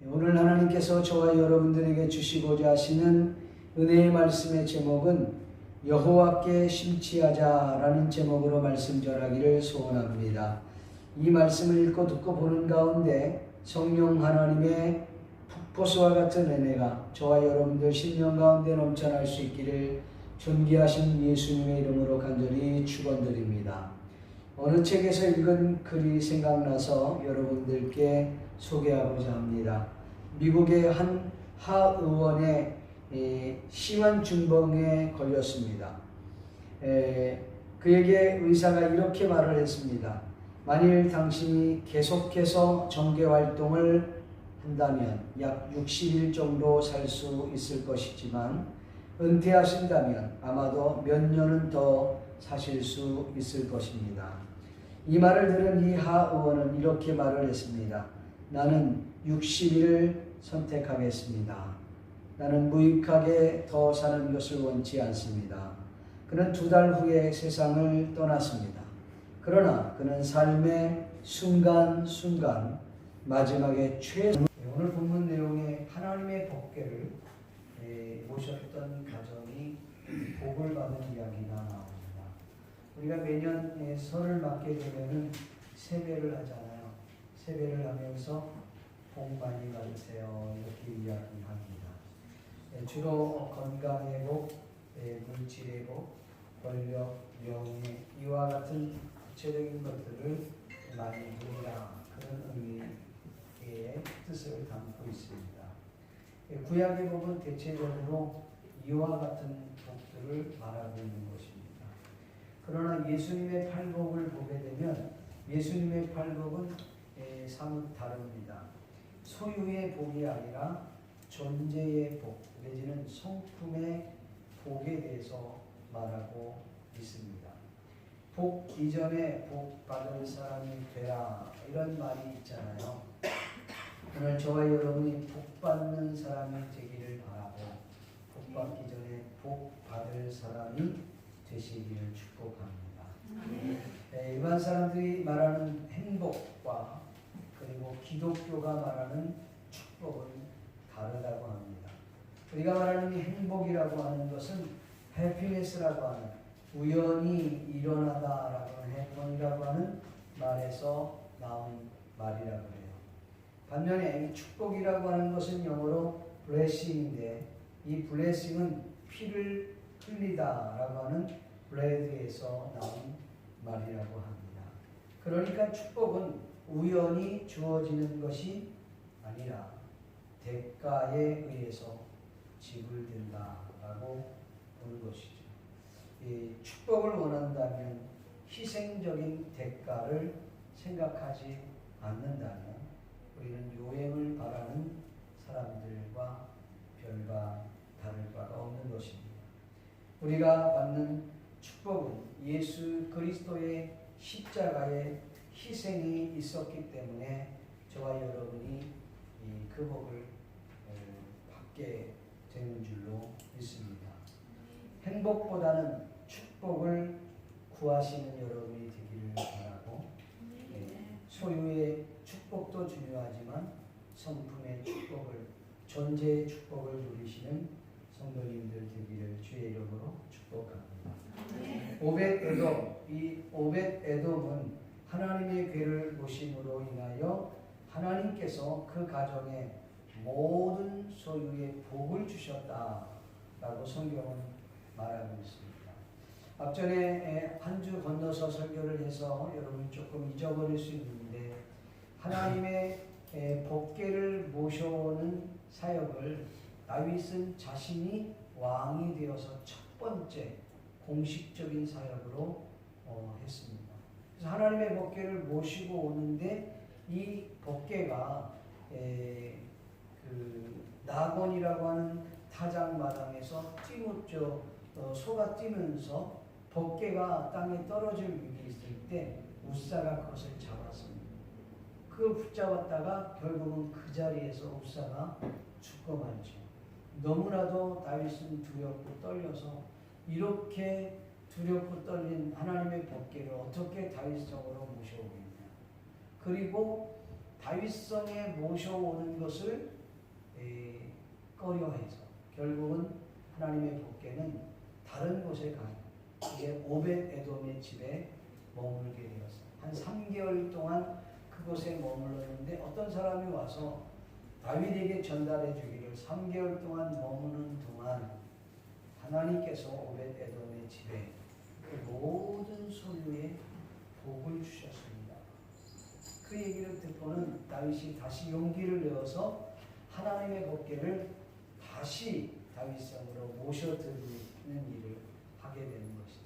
오늘 하나님께서 저와 여러분들에게 주시고자 하시는 은혜의 말씀의 제목은 여호와께 심취하자라는 제목으로 말씀 전하기를 소원합니다. 이 말씀을 읽고 듣고 보는 가운데 성령 하나님의 폭포수와 같은 은혜가 저와 여러분들 심령 가운데 넘쳐날 수 있기를 존귀하신 예수님의 이름으로 간절히 축원드립니다. 어느 책에서 읽은 글이 생각나서 여러분들께 소개하고자 합니다. 미국의 한 하의원의 심한 중병에 걸렸습니다. 그에게 의사가 이렇게 말을 했습니다. 만일 당신이 계속해서 정계활동을 한다면 약 60일 정도 살 수 있을 것이지만 은퇴하신다면 아마도 몇 년은 더 사실 수 있을 것입니다. 이 말을 들은 이 하의원은 이렇게 말을 했습니다. 나는 60일을 선택하겠습니다. 나는 무익하게 더 사는 것을 원치 않습니다. 그는 2달 후에 세상을 떠났습니다. 그러나 그는 삶의 순간순간 마지막에 오늘 본문 내용에 하나님의 법궤를 모셨던 가정이 복을 받은 이야기가 나옵니다. 우리가 매년 설을 맞게 되면은 세배를 하잖아요. 세배를 하면서 복 많이 받으세요 이렇게 이야기합니다. 주로 건강의 복, 물질의 복, 권력, 명예 이와 같은 구체적인 것들을 많이 누리라 그런 의미의 뜻을 담고 있습니다. 구약의 복은 대체적으로 이와 같은 복들을 말하고 있는 것입니다. 그러나 예수님의 팔복을 보게 되면 예수님의 팔복은 사뭇 다릅니다. 소유의 복이 아니라 존재의 복 내지는 성품의 복에 대해서 말하고 있습니다. 복 이전에 복 받은 사람이 되라 이런 말이 있잖아요. 오늘 저와 여러분이 복 받는 사람이 되기를 바라고 복 받기 전에 복 받을 사람이 되시기를 축복합니다. 일반 사람들이 말하는 행복과 그리고 기독교가 말하는 축복은 다르다고 합니다. 우리가 말하는 이 행복이라고 하는 것은 해피니스라고 하는 우연히 일어나다라고 하는 해폰이라고 하는 말에서 나온 말이라고 해요. 반면에 이 축복이라고 하는 것은 영어로 blessing인데 이 blessing은 피를 흘리다라고 하는 블레드에서 나온 말이라고 합니다. 그러니까 축복은 우연히 주어지는 것이 아니라 대가에 의해서 지불된다라고 보는 것이죠. 이 축복을 원한다면 희생적인 대가를 생각하지 않는다면 우리는 요행을 바라는 사람들과 별과 다를 바가 없는 것입니다. 우리가 받는 축복은 예수 그리스도의 십자가의 희생이 있었기 때문에 저와 여러분이 그 복을 받게 되는 줄로 믿습니다. 행복보다는 축복을 구하시는 여러분이 되기를 바라고 소유의 축복도 중요하지만 성품의 축복을 존재의 축복을 누리시는 성도님들 되기를 주의 이름으로 축복합니다. 오벳에돔, 이 오벳에돔은 하나님의 궤를 모심으로 인하여 하나님께서 그 가정에 모든 소유의 복을 주셨다라고 성경은 말하고 있습니다. 앞전에 한 주 건너서 설교를 해서 여러분 조금 잊어버릴 수 있는데 하나님의 법궤를 모셔오는 사역을 다윗은 자신이 왕이 되어서 첫 번째 공식적인 사역으로 했습니다. 그래서 하나님의 법궤를 모시고 오는데 이 법궤가 그 나곤이라고 하는 타작마당에서 소가 뛰면서 법궤가 땅에 떨어질 위기에 있을 때 우사가 그것을 잡았습니다. 그걸 붙잡았다가 결국은 그 자리에서 우사가 죽고 말죠. 너무나도 다윗은 두렵고 떨려서 이렇게 두렵고 떨린 하나님의 법궤를 어떻게 다윗성으로 모셔오겠냐. 그리고 다윗성에 모셔오는 것을 꺼려해서 결국은 하나님의 복궤는 다른 곳에 간 이게 오벳에돔의 집에 머물게 되었어요. 한 3개월 동안 그곳에 머물렀는데 어떤 사람이 와서 다윗에게 전달해 주기를 3개월 동안 머무는 동안 하나님께서 오벳에돔의 집에 그 모든 소유의 복을 주셨습니다. 그 얘기를 듣고는 다윗이 다시 용기를 내어서 하나님의 복궤를 다시 다윗성으로 모셔드리는 일을 하게 되는 것이죠.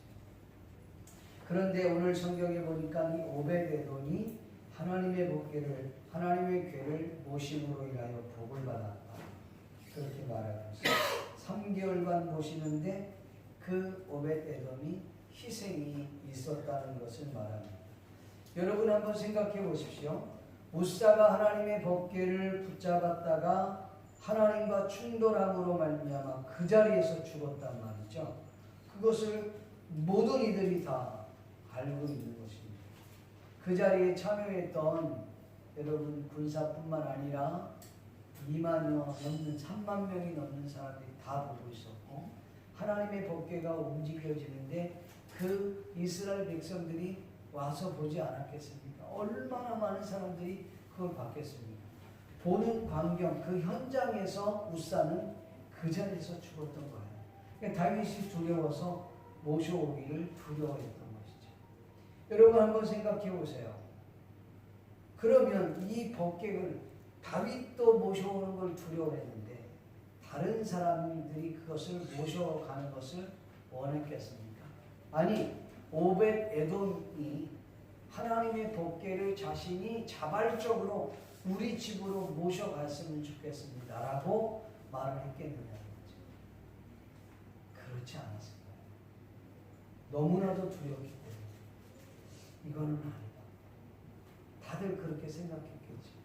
그런데 오늘 성경에 보니까 이 오벳에돔이 하나님의 복궤를 하나님의 궤를 모심으로 인하여 복을 받았다. 그렇게 말하면서 3개월간 모시는데 그 오벳에돔이 희생이 있었다는 것을 말합니다. 여러분 한번 생각해 보십시오. 우사가 하나님의 법궤를 붙잡았다가 하나님과 충돌함으로 말미암아 그 자리에서 죽었단 말이죠. 그것을 모든 이들이 다 알고 있는 것입니다. 그 자리에 참여했던 여러분 군사뿐만 아니라 2만여 넘는 3만 명이 넘는 사람들이 다 보고 있었고 하나님의 법궤가 움직여지는데 그 이스라엘 백성들이 와서 보지 않았겠습니까? 얼마나 많은 사람들이 그걸 봤겠습니까? 보는 광경, 그 현장에서 우사는 그 자리에서 죽었던 거예요. 그러니까 다윗이 두려워서 모셔오기를 두려워했던 것이죠. 여러분 한번 생각해 보세요. 그러면 이 법궤를 다윗도 모셔오는 걸 두려워했는데 다른 사람들이 그것을 모셔가는 것을 원했겠습니까? 아니 오벳에돔이 하나님의 법궤를 자신이 자발적으로 우리 집으로 모셔갔으면 좋겠습니다 라고 말을 했겠느냐는 거죠. 그렇지 않았습니다. 너무나도 두렵기 때문에 이거는 아니다. 다들 그렇게 생각했겠죠.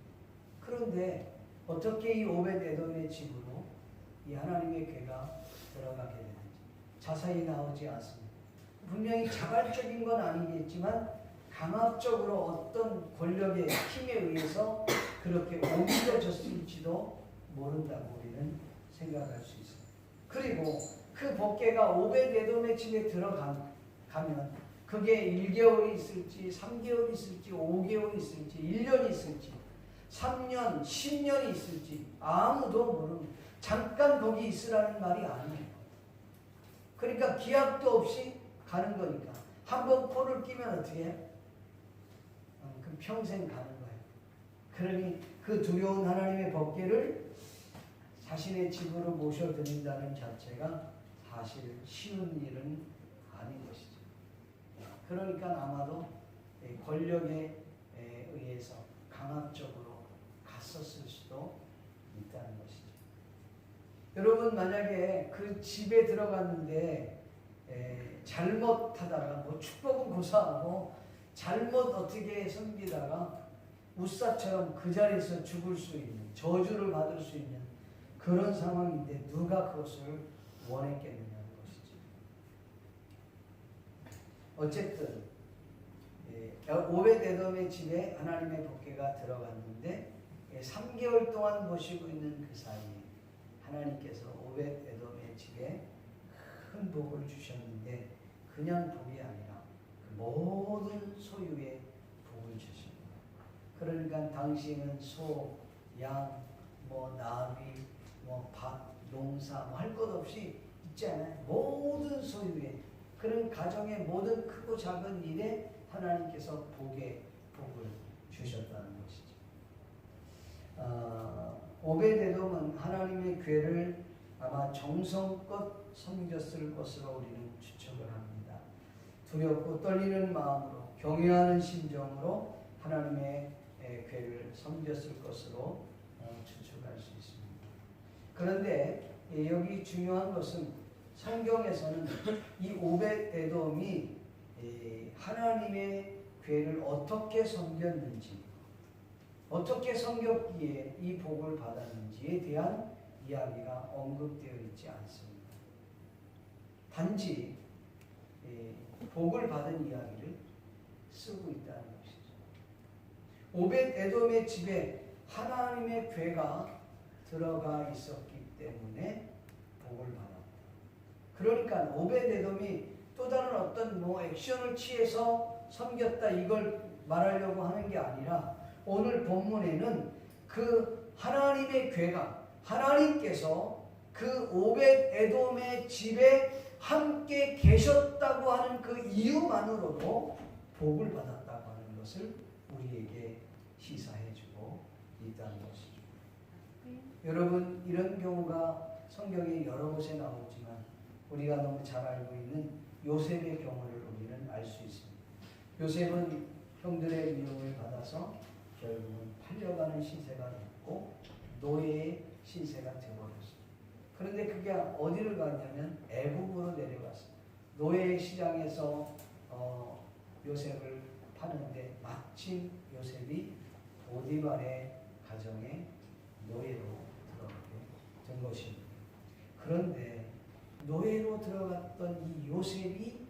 그런데 어떻게 이 오벳에돔의 집으로 이 하나님의 궤가 들어가게 되는지 자세히 나오지 않습니다. 분명히 자발적인 건 아니겠지만 강압적으로 어떤 권력의 힘에 의해서 그렇게 옮겨졌을지도 모른다고 우리는 생각할 수 있어요. 그리고 그 법궤가 오벳에돔의 집에 들어가면 그게 1개월이 있을지 3개월이 있을지 5개월이 있을지 1년이 있을지 3년, 10년이 있을지 아무도 모릅니다. 잠깐 거기 있으라는 말이 아니에요. 그러니까 기약도 없이 가는 거니까 한번 코를 끼면 어떻게 해요? 그 평생 가는 거예요. 그러니 그 두려운 하나님의 법궤를 자신의 집으로 모셔드린다는 자체가 사실 쉬운 일은 아닌 것이죠. 그러니까 아마도 권력에 의해서 강압적으로 갔었을 수도 있다는 것이죠. 여러분 만약에 그 집에 들어갔는데 잘못하다가 뭐 축복은 고사하고 잘못 어떻게 섬기다가 우사처럼 그 자리에서 죽을 수 있는 저주를 받을 수 있는 그런 상황인데 누가 그것을 원했겠느냐는 것이죠. 어쨌든 오벳에돔의 집에 하나님의 법궤가 들어갔는데 3개월 동안 모시고 있는 그 사이에 하나님께서 오벳에돔의 집에 큰 복을 주셨는데 그냥 복이 아니라 그 모든 소유의 복을 주십니다. 그러니까 당시에는 소, 양, 뭐 나귀, 뭐 밭, 농사 뭐 할 것 없이 있잖아요. 모든 소유의 그런 가정의 모든 크고 작은 일에 하나님께서 복의 복을 주셨다는 것이죠. 오벳에돔은 하나님의 궤를 아마 정성껏 섬겼을 것으로 우리는 추측을 합니다. 두렵고 떨리는 마음으로 경외하는 심정으로 하나님의 궤를 섬겼을 것으로 추측할 수 있습니다. 그런데 여기 중요한 것은 성경에서는 이 오벳에돔이 하나님의 궤를 어떻게 섬겼는지 어떻게 섬겼기에 이 복을 받았는지에 대한 이야기가 언급되어 있지 않습니다. 단지 복을 받은 이야기를 쓰고 있다는 것이죠. 오벳 에돔의 집에 하나님의 괴가 들어가 있었기 때문에 복을 받았다. 그러니까 오벳 에돔이 또 다른 어떤 액션을 취해서 섬겼다 이걸 말하려고 하는 게 아니라 오늘 본문에는 그 하나님의 괴가 하나님께서 그 오벳 에돔의 집에 함께 계셨다고 하는 그 이유만으로도 복을 받았다고 하는 것을 우리에게 시사해주고 있다는 것이죠. 여러분, 이런 경우가 성경에 여러 곳에 나오지만 우리가 너무 잘 알고 있는 요셉의 경우를 우리는 알 수 있습니다. 요셉은 형들의 미움을 받아서 결국은 팔려가는 신세가 됐고 노예의 신세가 되어버렸습니다. 그런데 그게 어디를 갔냐면 애굽으로 내려갔습니다. 노예 시장에서 요셉을 파는데 마침 요셉이 보디발의 가정에 노예로 들어가게 된 것입니다. 그런데 노예로 들어갔던 이 요셉이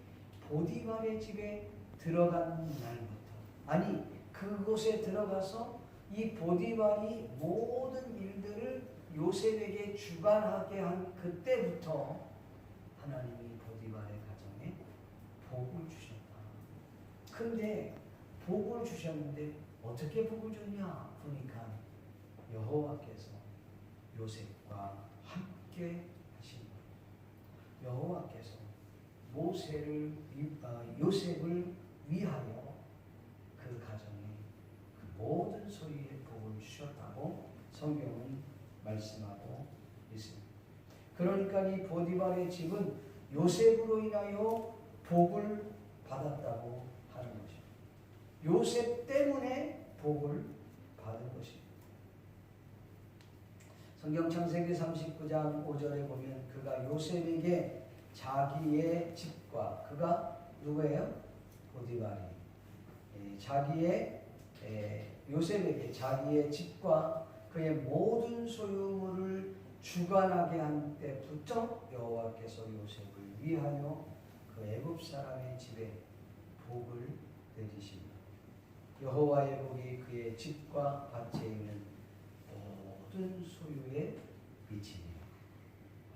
보디발의 집에 들어간 날부터, 아니 그곳에 들어가서 이 보디발이 모든 일들을 요셉에게 주관하게 한 그때부터 하나님이 보디발의 가정에 복을 주셨다. 근데 복을 주셨는데 어떻게 복을 줬냐? 그러니까 여호와께서 요셉과 함께 하신 거예요. 여호와께서 요셉을 위하여 그 가정에 그 모든 소유의 복을 주셨다고 성경은 말씀하고 있습니다. 그러니까 이 보디발의 집은 요셉으로 인하여 복을 받았다고 하는 것입니다. 요셉 때문에 복을 받은 것입니다. 성경 창세기 39장 5절에 보면 그가 요셉에게 자기의 집과, 그가 누구예요? 보디발이 요셉에게 자기의 집과 그의 모든 소유물을 주관하게 한 때부터 여호와께서 요셉을 위하여 그 애굽 사람의 집에 복을 내리십니다. 여호와의 복이 그의 집과 밭에 있는 모든 소유에 미치니.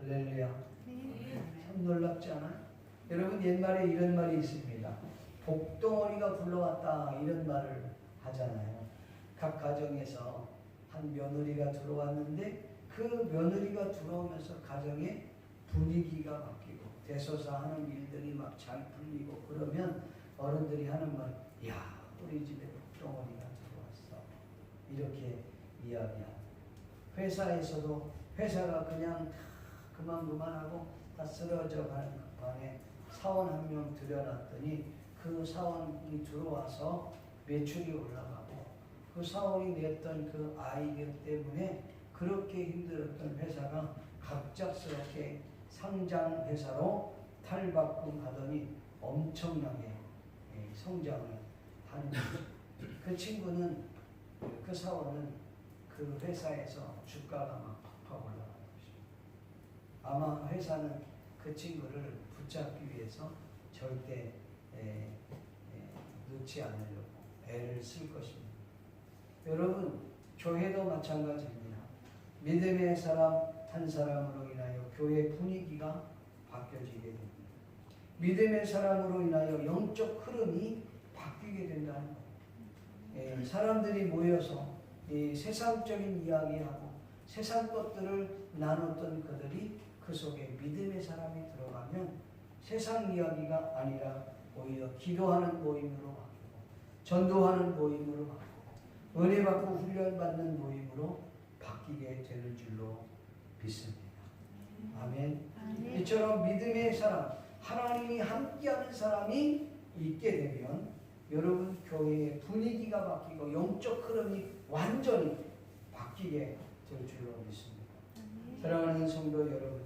할렐루야. 참 놀랍지 않아요? 여러분, 옛말에 이런 말이 있습니다. 복덩어리가 굴러왔다 이런 말을 하잖아요. 각 가정에서 한 며느리가 들어왔는데 그 며느리가 들어오면서 가정의 분위기가 바뀌고 대소사하는 일들이 막 잘 풀리고 그러면 어른들이 하는 말, 야 우리 집에 복덩어리가 들어왔어 이렇게 이야기합니다. 회사에서도 회사가 그냥 그만하고 다 쓰러져 가는 급반에 사원 한 명 들여놨더니 그 사원이 들어와서 매출이 올라가고 그 사원이 냈던 그 아이디어 때문에 그렇게 힘들었던 회사가 갑작스럽게 상장 회사로 탈바꿈하더니 엄청나게 성장을 하는 거죠. 그 친구는, 그 사원은 그 회사에서 주가가 막 팍팍 올라가는 것이죠. 아마 회사는 그 친구를 붙잡기 위해서 절대 놓지 않으려고 애를 쓸 것입니다. 여러분, 교회도 마찬가지입니다. 믿음의 사람 한 사람으로 인하여 교회 분위기가 바뀌어지게 됩니다. 믿음의 사람으로 인하여 영적 흐름이 바뀌게 된다는 거예요. 사람들이 모여서 세상적인 이야기하고 세상 것들을 나눴던 그들이 그 속에 믿음의 사람이 들어가면 세상 이야기가 아니라 오히려 기도하는 모임으로 바뀌고 전도하는 모임으로 바뀌고 은혜 받고 훈련받는 모임으로 바뀌게 되는 줄로 믿습니다. 아멘. 이처럼 믿음의 사람, 하나님이 함께하는 사람이 있게 되면 여러분 교회의 분위기가 바뀌고 영적 흐름이 완전히 바뀌게 될 줄로 믿습니다. 사랑하는 성도 여러분,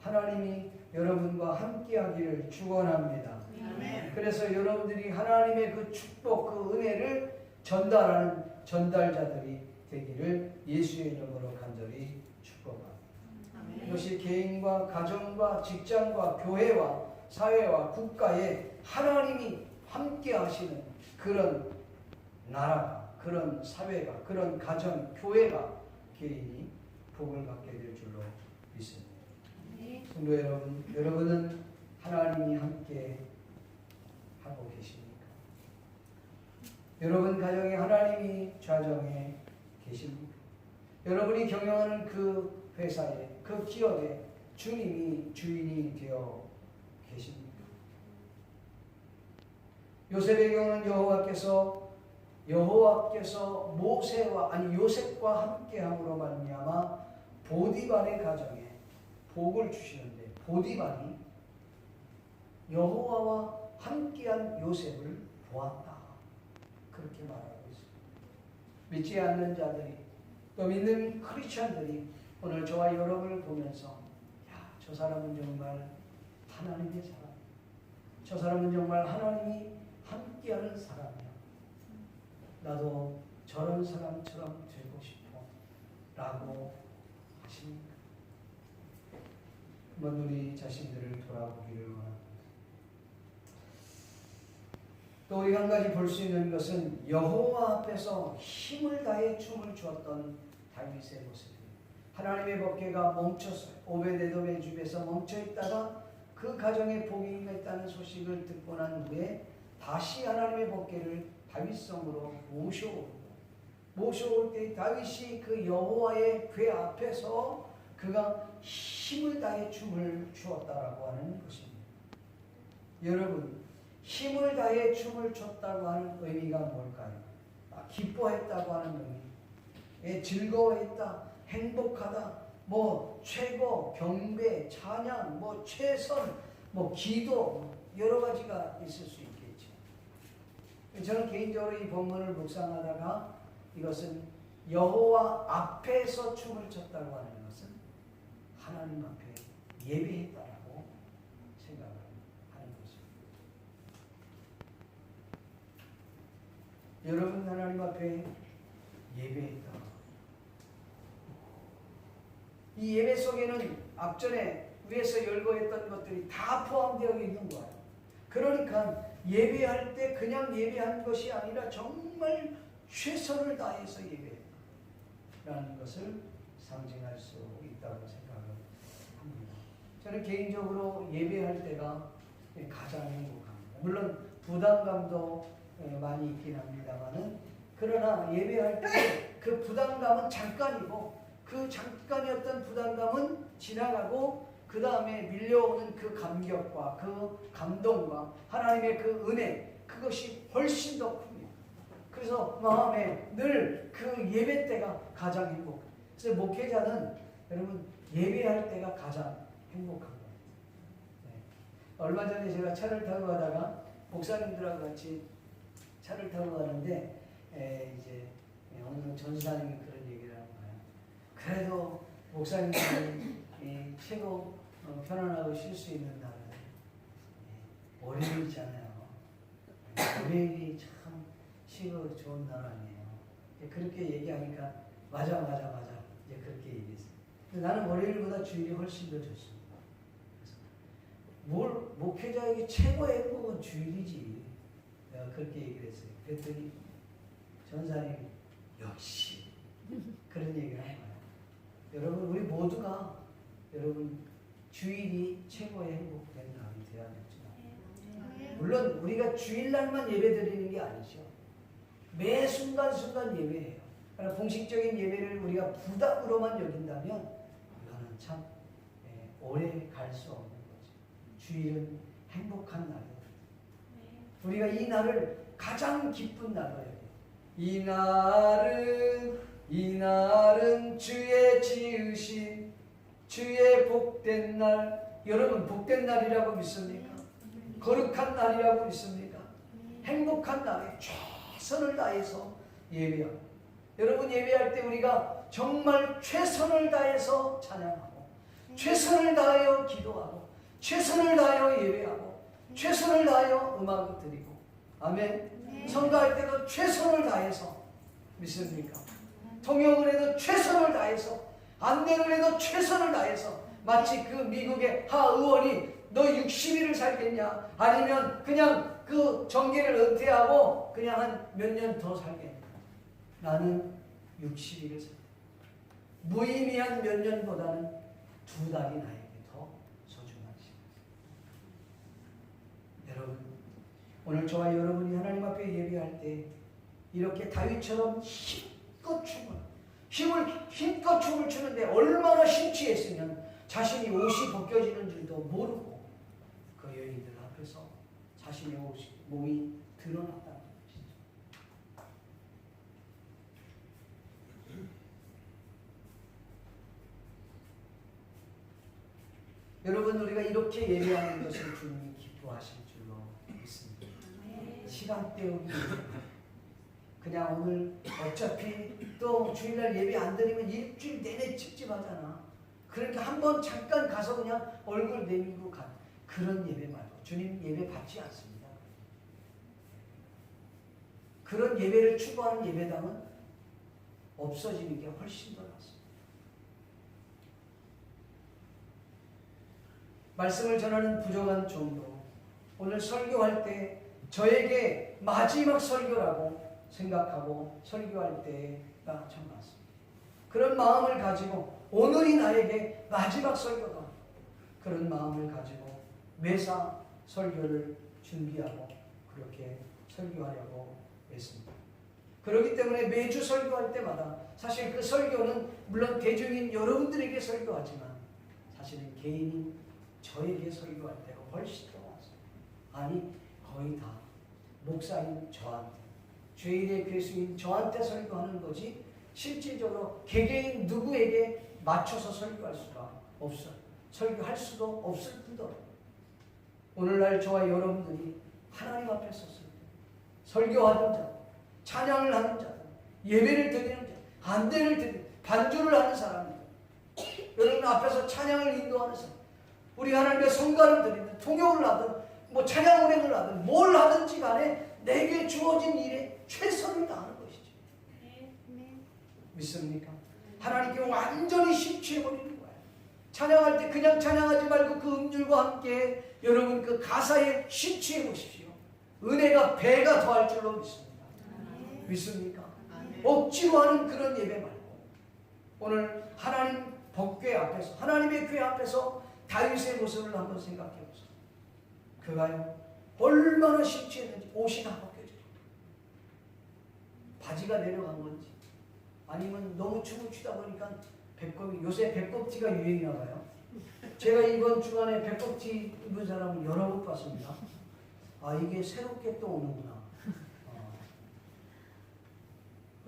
하나님이 여러분과 함께하기를 축원합니다. 그래서 여러분들이 하나님의 그 축복, 그 은혜를 전달하는 전달자들이 되기를 예수의 이름으로 간절히 축복합니다. 이것이 개인과 가정과 직장과 교회와 사회와 국가에 하나님이 함께 하시는 그런 나라가, 그런 사회가, 그런 가정, 교회가, 개인이 복을 받게 될 줄로 믿습니다. 성도 여러분, 여러분은 하나님이 함께 하고 계십니까? 여러분 가정에 하나님이 좌정에 계십니까? 여러분이 경영하는 그 회사에, 그 기업에 주님이 주인이 되어 계십니까? 요셉의 경우는 여호와께서 모세와 요셉과 함께함으로 말미암아 보디발의 가정에 복을 주시는데, 보디발이 여호와와 함께한 요셉을 보았다, 그렇게 말하고 있습니다. 믿지 않는 자들이, 또 믿는 크리스천들이 오늘 저와 여러분을 보면서, 야, 저 사람은 정말 하나님의 사람, 저 사람은 정말 하나님이 함께하는 사람이야, 나도 저런 사람처럼 되고 싶어 라고 하십니까? 한번 우리 자신들을 돌아보기를 원합니다. 또 우리가 한 가지 볼 수 있는 것은 여호와 앞에서 힘을 다해 춤을 추었던 다윗의 모습입니다. 하나님의 법궤가 멈췄어요. 오벳에돔의 집에서 멈춰있다가 그 가정에 복이 임했다는 소식을 듣고 난 후에 다시 하나님의 법궤를 다윗성으로 모셔올 때 다윗이 그 여호와의 궤 앞에서 그가 힘을 다해 춤을 추었다라고 하는 것입니다. 여러분, 힘을 다해 춤을 췄다고 하는 의미가 뭘까요? 기뻐했다고 하는 의미, 즐거워했다, 행복하다, 최고, 경배, 찬양, 최선, 기도, 여러 가지가 있을 수 있겠죠. 저는 개인적으로 이 본문을 묵상하다가 이것은 여호와 앞에서 춤을 췄다고 하는 것은 하나님 앞에 예배했다라고 생각을 하는 것입니다. 여러분, 하나님 앞에 예배했다. 이 예배 속에는 앞전에 위에서 열거했던 것들이 다 포함되어 있는 거예요. 그러니까 예배할 때 그냥 예배한 것이 아니라 정말 최선을 다해서 예배했다라는 것을 상징할 수 있다고 생각을 합니다. 저는 개인적으로 예배할 때가 가장 행복합니다. 물론 부담감도 많이 있긴 합니다만은, 그러나 예배할 때 그 부담감은 잠깐이고, 그 잠깐이었던 부담감은 지나가고 그 다음에 밀려오는 그 감격과 그 감동과 하나님의 그 은혜, 그것이 훨씬 더 큽니다. 그래서 마음에 늘 그 예배 때가 가장 행복해요. 그래서 목회자는 여러분 예배할 때가 가장 행복한 거예요. 네. 얼마 전에 제가 차를 타고 가다가 목사님들하고 같이 차를 타고 가는데 이제 어느 전사님이 그런 얘기를 하는 거예요. 그래도 목사님이 최고 편안하고 쉴 수 있는 날은 월요일이잖아요. 월요일이 참 쉬고 좋은 날 아니에요. 그렇게 얘기하니까 맞아 이제 그렇게 얘기했어요. 근데 나는 월요일보다 주일이 훨씬 더 좋습니다. 그래서 목회자에게 최고의 행복은 주일이지, 내가 그렇게 얘기를 했어요. 그랬더니 전사님이 역시 그런 얘기를 하는 거예요. 여러분, 우리 모두가 여러분 주일이 최고의 행복된 날이 되어야 됩니다. 물론 우리가 주일날만 예배드리는 게 아니죠. 매 순간순간 예배해요. 그러나 공식적인 예배를 우리가 부담으로만 여긴다면 이거는 참 오래 갈 수 없는 거죠. 주일은 행복한 날이에요. 우리가 이 날을 가장 기쁜 날로 해요. 이 날은 주의 지으신 주의 복된 날. 여러분, 복된 날이라고 믿습니까? 거룩한 날이라고 믿습니까? 행복한 날에 최선을 다해서 예배하고, 여러분 예배할 때 우리가 정말 최선을 다해서 찬양하고, 최선을 다하여 기도하고, 최선을 다하여 예배하고, 최선을 다하여 음악을 드리고, 아멘. 선거할 때도 최선을 다해서, 믿습니까? 통역을 해도 최선을 다해서, 안내를 해도 최선을 다해서, 마치 그 미국의 하 의원이 너 60일을 살겠냐, 아니면 그냥 그 정계를 은퇴하고 그냥 한 몇 년 더 살겠냐, 나는 60일을 살 무의미한 몇 년보다는 2달이 나에게 더 소중한 시간. 여러분, 오늘 저와 여러분이 하나님 앞에 예배할 때 이렇게 다윗처럼 힘껏 춤을 추는데 얼마나 심취했으면 자신이 옷이 벗겨지는 줄도 모르고 그 여인들 앞에서 자신의 몸이 드러났다는 것이죠. 여러분, 우리가 이렇게 예배하는 것을 주님이 기뻐하실 줄로 믿습니다. 시간 때우기 그냥 오늘 어차피 또 주일날 예배 안 드리면 일주일 내내 찝찝하잖아. 그러니까 한번 잠깐 가서 그냥 얼굴 내밀고 간 그런 예배 말고 주님 예배 받지 않습니다. 그런 예배를 추구하는 예배당은 없어지는 게 훨씬 더 낫습니다. 말씀을 전하는 부족한 종도 오늘 설교할 때 저에게 마지막 설교라고 생각하고 설교할 때가 참 많습니다. 그런 마음을 가지고 오늘이 나에게 마지막 설교다. 그런 마음을 가지고 매사 설교를 준비하고 그렇게 설교하려고 했습니다. 그렇기 때문에 매주 설교할 때마다 사실 그 설교는 물론 대중인 여러분들에게 설교하지만 사실은 개인인 저에게 설교할 때가 훨씬 더 많습니다. 아니 거의 다 목사인 저한테 주일의 교수인 저한테 설교하는 거지 실질적으로 개개인 누구에게 맞춰서 설교할 수가 없어요. 설교할 수도 없을 뿐더러 오늘날 저와 여러분들이 하나님 앞에 섰을 때 설교하는 자, 찬양을 하는 자, 예배를 드리는 자, 안대를 드리는 반주를 하는 사람들 여러분 앞에서 찬양을 인도하는 사람 우리 하나님의 성가를 드리는 통역을 하든 뭐 찬양 운행을 하든 뭘 하든지 간에 내게 주어진 일에 최선을 다하는 것이죠. 믿습니까? 하나님께 완전히 심취해버리는 거예요. 찬양할 때 그냥 찬양하지 말고 그 음률과 함께 여러분 그 가사에 심취해 보십시오. 은혜가 배가 더할 줄로 믿습니다. 믿습니까? 억지로 하는 그런 예배 말고 오늘 하나님 법궤 앞에서 하나님의 궤 앞에서 다윗의 모습을 한번 생각해 보세요. 그가요 얼마나 심취했는지 옷이 다 벗겨져요. 바지가 내려간 건지 아니면 너무 춤을 추다 보니까 배꼽이 요새 배꼽티가 유행이나 봐요. 제가 이번 주간에 배꼽티 입은 사람을 여러 번 봤습니다. 아 이게 새롭게 또 오는구나.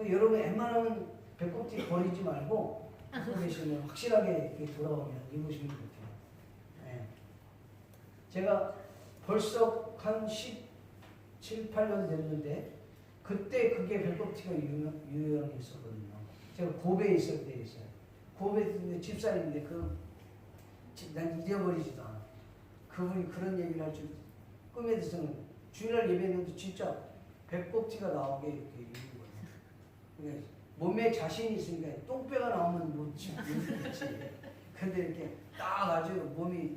여러분 웬만하면 배꼽티 버리지 말고 갖고 계시면 확실하게 돌아오면 입으시면 좋겠어요. 네. 제가 벌써 한 17, 8년 됐는데 그때 그게 배꼽티가 유행했었거든요. 제가 고베에 있을 때 있어요. 고베에 집사님인데 난 잊어버리지도 않아. 그분이 그런 얘기를 할 줄 꿈에 드서는 주일날 예배했는데 진짜 배꼽티가 나오게 이렇게 입는 거예요. 몸에 자신이 있으니까 똥배가 나오면 못 입지. 근데 이렇게 딱 아주 몸이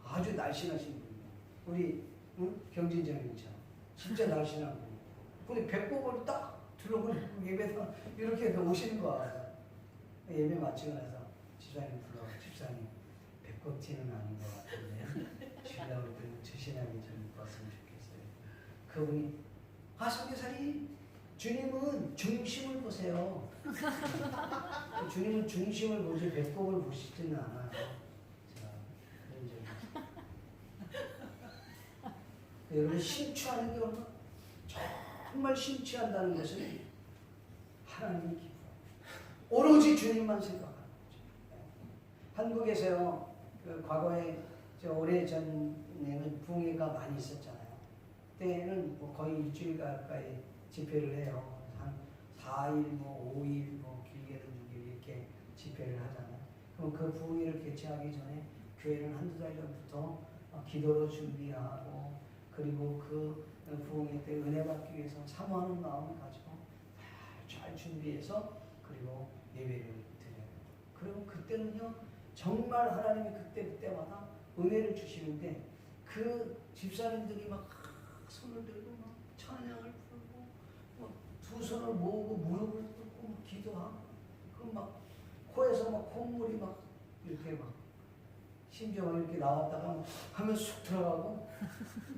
아주 날씬하신 분이에요. 우리 경진장님처럼 진짜 날씬한 분. 근데 배꼽을 딱 들어보고 예배에서 이렇게 오시는 거야. 예배 마치고 나서 집사님 불러 집사님 배꼽티는 아닌 것 같은데 주일날 주신하게 좀 입었으면 좋겠어요. 그분이 선교사님 주님은 중심을 보세요. 주님은 중심을 보지 배꼽을 보시지는 않아요. 여러분 심취하는 게 얼마나 정말 심취한다는 것은 하나님이 기뻐요. 오로지 주님만 생각하는 거죠. 한국에서요 그 과거에 오래전에는 부흥회가 많이 있었잖아요. 그때는 뭐 거의 일주일 가까이 집회를 해요. 한 4일, 뭐 5일, 뭐 길게는 6일 이렇게 집회를 하잖아요. 그럼 그 부흥회를 개최하기 전에 교회는 한두 달 전부터 기도로 준비하고 그리고 그 부흥회 때 은혜 받기 위해서 사모하는 마음을 가지고 잘 준비해서 그리고 예배를 드려요. 그리고 그때는요 정말 하나님이 그때마다 은혜를 주시는데 그 집사님들이 막 손을 들고 막 찬양을 부르고 두 손을 모으고 무릎을 꿇고 기도하고 그 막 코에서 막 콧물이 막 이렇게 막 심지어 막 이렇게 나왔다가 하면 쑥 들어가고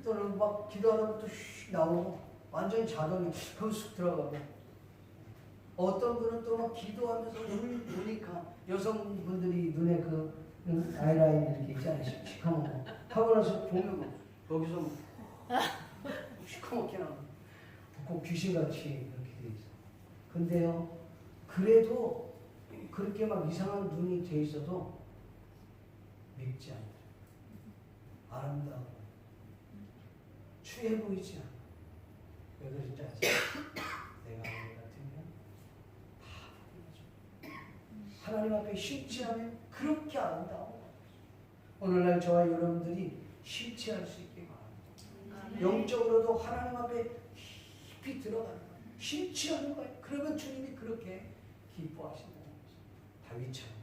또는 막 기도하다가 또 휙 나오고 완전히 자동이 하면 쑥 들어가고 어떤 분은 또 막 기도하면서 눈이니까 여성분들이 눈에 그 아이라인 이렇게 있지 않아요? 시커멓고 하고 나서 보면 거기서 시커멓게 나오고 꼭 귀신같이 그렇게 돼 있어. 근데요 그래도 그렇게 막 이상한 눈이 돼 있어도 믿지 않아요. 아름다워. 추해 보이지 않아. 왜 그런지 아세요? 내가 너 같으면 다 보여줘. 하나님 앞에 심취하면 그렇게 아름다워. 오늘날 저와 여러분들이 심취할 수 있게 바랍니다. 영적으로도 하나님 앞에 깊이 들어가는 거예요. 심취하는 거예요. 그러면 주님이 그렇게 기뻐하신다는 거죠. 다윗처럼.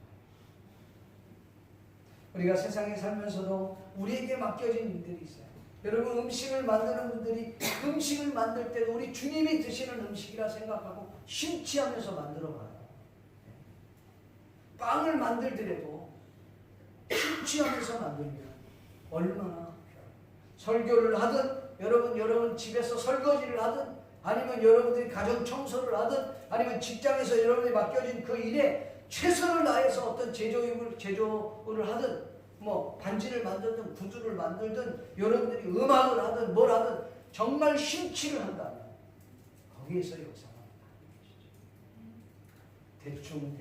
우리가 세상에 살면서도 우리에게 맡겨진 일들이 있어요. 여러분 음식을 만드는 분들이 음식을 만들 때도 우리 주님이 드시는 음식이라 생각하고 심취하면서 만들어봐요. 빵을 만들더라도 심취하면서 만들면 얼마나 설교를 하든 여러분 집에서 설거지를 하든 아니면 여러분들이 가정 청소를 하든 아니면 직장에서 여러분이 맡겨진 그 일에 최선을 다해서 어떤 제조를 하든 뭐 반지를 만들든 구두를 만들든 여러분들이 음악을 하든 뭘 하든 정말 심취를 한다면 거기에서 역사가 대충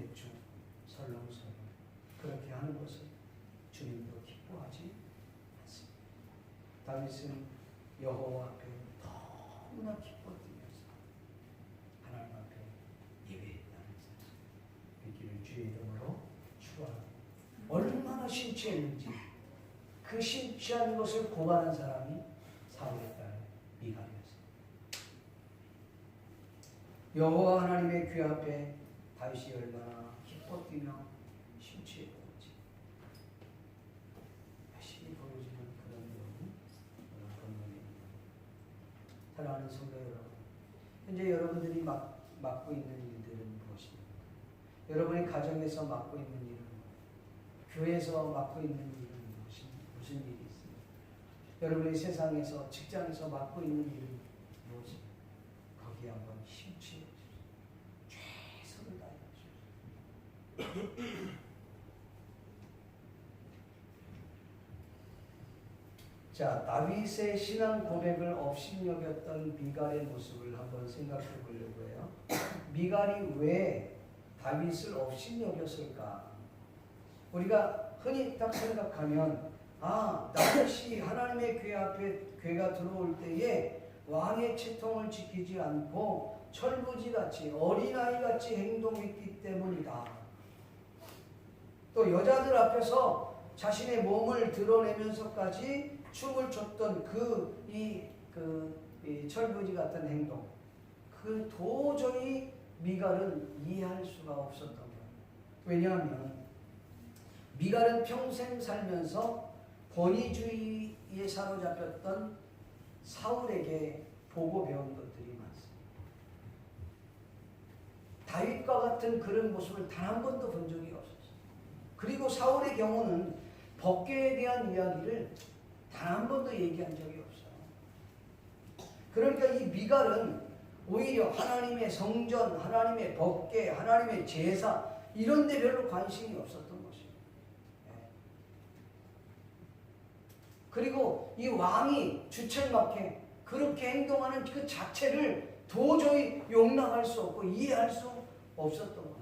설렁설렁 그렇게 하는 것을 주님도 기뻐하지 않습니다. 다윗은 여호와 앞에 너무나 기뻐 뛰면서 하나님 앞에 예배했다는 사실 있기를 주의 이름으로 축원합니다. 얼마나 심취했는지 그 심취한 것을 고발한 사람이 사울의 딸 미갈이었습니다. 여호와 하나님의 귀 앞에 다윗이 얼마나 기뻐 뛰며 심취했는지 열심히 보여지는 그런 내용이 본문입니다. 사랑하는 성도 여러분, 현재 여러분들이 맡고 있는 일들은 무엇입니까? 여러분의 가정에서 맡고 있는 일은 교회에서 맡고 있는 일은 무슨 일이 있습니까? 여러분의 세상에서 직장에서 맡고 있는 일은 무엇입니까? 거기에 한번 심취해 주십시오. 최선을 다해 주십시오. 자, 다윗의 신앙 고백을 업신여겼던 미갈의 모습을 한번 생각해 보려고 해요. 미갈이 왜 다윗을 업신여겼을까? 우리가 흔히 딱 생각하면 다윗이 하나님의 궤 앞에 궤가 들어올 때에 왕의 채통을 지키지 않고 철부지같이 어린아이같이 행동했기 때문이다. 또 여자들 앞에서 자신의 몸을 드러내면서까지 춤을 췄던 이 철부지 같은 행동, 그 도저히 미갈은 이해할 수가 없었던 거예요. 왜냐하면 미갈은 평생 살면서 권위주의에 사로잡혔던 사울에게 보고 배운 것들이 많습니다. 다윗과 같은 그런 모습을 단 한 번도 본 적이 없었어요. 그리고 사울의 경우는 법궤에 대한 이야기를 단 한 번도 얘기한 적이 없어요. 그러니까 이 미갈은 오히려 하나님의 성전, 하나님의 법궤, 하나님의 제사 이런 데 별로 관심이 없었던 것입니다. 그리고 이 왕이 주책맞게 그렇게 행동하는 그 자체를 도저히 용납할 수 없고 이해할 수 없었던 거예요.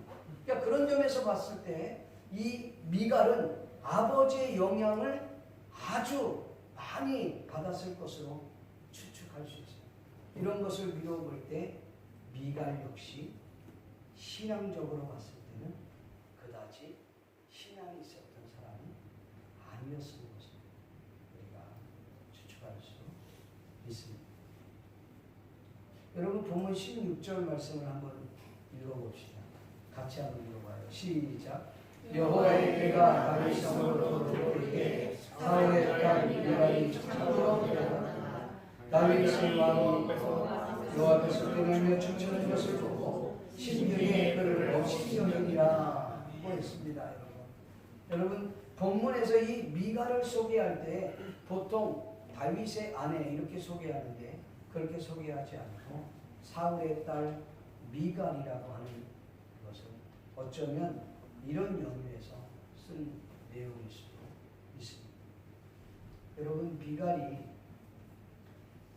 그러니까 그런 점에서 봤을 때 이 미갈은 아버지의 영향을 아주 많이 받았을 것으로 추측할 수 있어요. 이런 것을 미뤄볼 때 미갈 역시 신앙적으로 봤을 때는 그다지 신앙이 있었던 사람이 아니었을 것을 우리가 추측할 수 있습니다. 여러분 본문 16절 말씀을 한번 읽어봅시다. 같이 한번 읽어봐요. 시작. 여호와의 궤가 다윗 성으로 들어오리에 사울의 딸 미갈이 참으로 되었다. 다윗의 왕이 여호와 앞에서 떼내며 춤추는 것을 보고 심중에 그를 업신여기니라 했습니다. 여러분 본문에서 이 미갈을 소개할 때 보통 다윗의 아내 이렇게 소개하는데 그렇게 소개하지 않고 사울의 딸 미갈이라고 하는 것은 어쩌면 이런 연유에서 쓴 내용일 수도 있습니다. 여러분 미갈이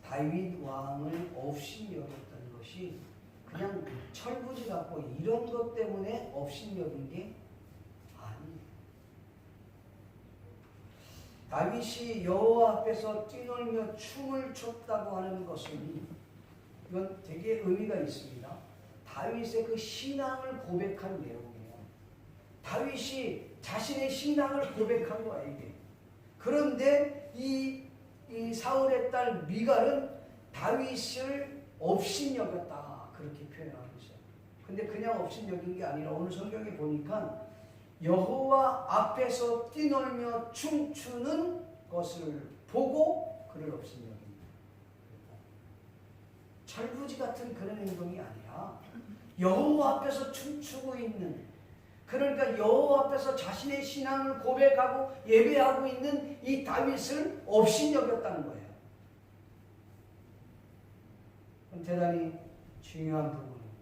다윗 왕을 업신여겼던 것이 그냥 철부지 같고 이런 것 때문에 업신여긴 게 아니에요. 다윗이 여호와 앞에서 뛰놀며 춤을 췄다고 하는 것은 이건 되게 의미가 있습니다. 다윗의 그 신앙을 고백한 내용이에요. 다윗이 자신의 신앙을 고백한 거야 이게. 그런데 이 사울의 딸 미갈은 다윗을 업신여겼다 그렇게 표현하고 있어요. 근데 그냥 업신여긴 게 아니라 오늘 성경에 보니까 여호와 앞에서 뛰놀며 춤추는 것을 보고 그를 업신여긴다. 철부지 같은 그런 행동이 아니라 여호와 앞에서 춤추고 있는, 그러니까 여호와 앞에서 자신의 신앙을 고백하고 예배하고 있는 이 다윗을 업신여겼다는 거예요. 대단히 중요한 부분이에요.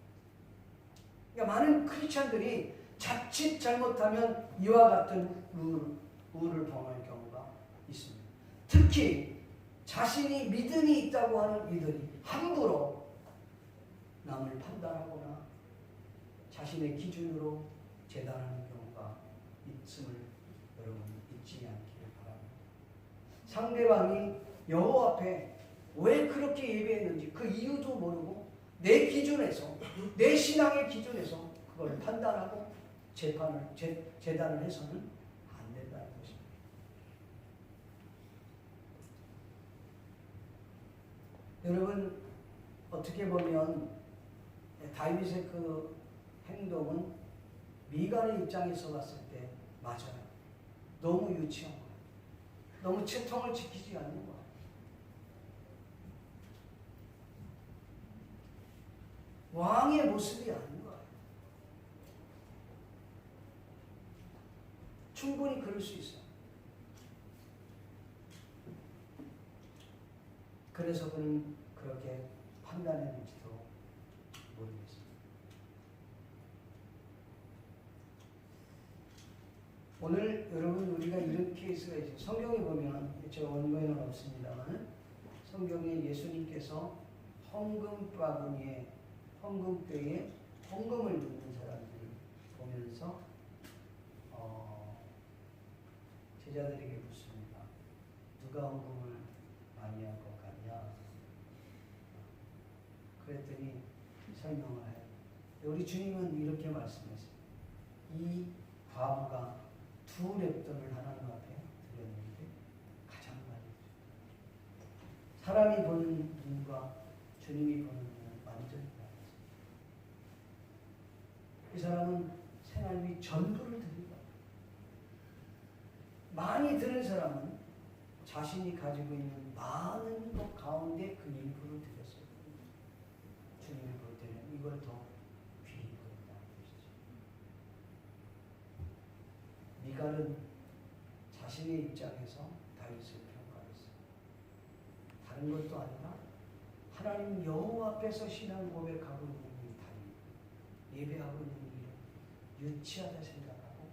그러니까 많은 크리스찬들이 자칫 잘못하면 이와 같은 우를 범할 경우가 있습니다. 특히 자신이 믿음이 있다고 하는 이들이 함부로 남을 판단하거나 자신의 기준으로 재단하는 경우가 있음을 여러분 잊지 않기를 바랍니다. 상대방이 여호와 앞에 왜 그렇게 예배했는지 그 이유도 모르고 내 기준에서, 내 신앙의 기준에서 그걸 판단하고 재단을 해서는 안 된다는 것입니다. 여러분 어떻게 보면 다윗의 그 행동은 미갈의 입장에서 봤을 때 맞아요. 너무 유치한 거예요. 너무 채통을 지키지 않는 거예요. 왕의 모습이 아닌 거예요. 충분히 그럴 수 있어요. 그래서 그는 그렇게 판단했는지도 모르겠습니다. 오늘 여러분 우리가 이런 케이스가 있어요. 성경에 보면 저 원고에는 없습니다만 성경에 예수님께서 헌금뼈에 헌금을 넣는 사람들을 보면서 제자들에게 묻습니다. 누가 헌금을 많이 할 것 같냐? 그랬더니 설명을 해요. 우리 주님은 이렇게 말씀했어요. 이 과부가 2렙돈을 하나님 앞에 드렸는데 가장 많이 드렸어요. 사람이 보는 눈과 주님이 보는 눈은 완전히 다르습니다. 이 사람은 생활비 전부를 드린 거예요. 많이 드는 사람은 자신이 가지고 있는 많은 것 가운데 그 일부를 드렸어요. 주님이 볼 때는 이걸 더 귀히 보인다는 것이죠. 미갈은 자신의 입장에서 다윗을 평가했어요. 다른 것도 아니라 하나님 여호와 앞에서 신앙 고백하고 있는 이 다윗, 예배하고 있는 일을 유치하다 생각하고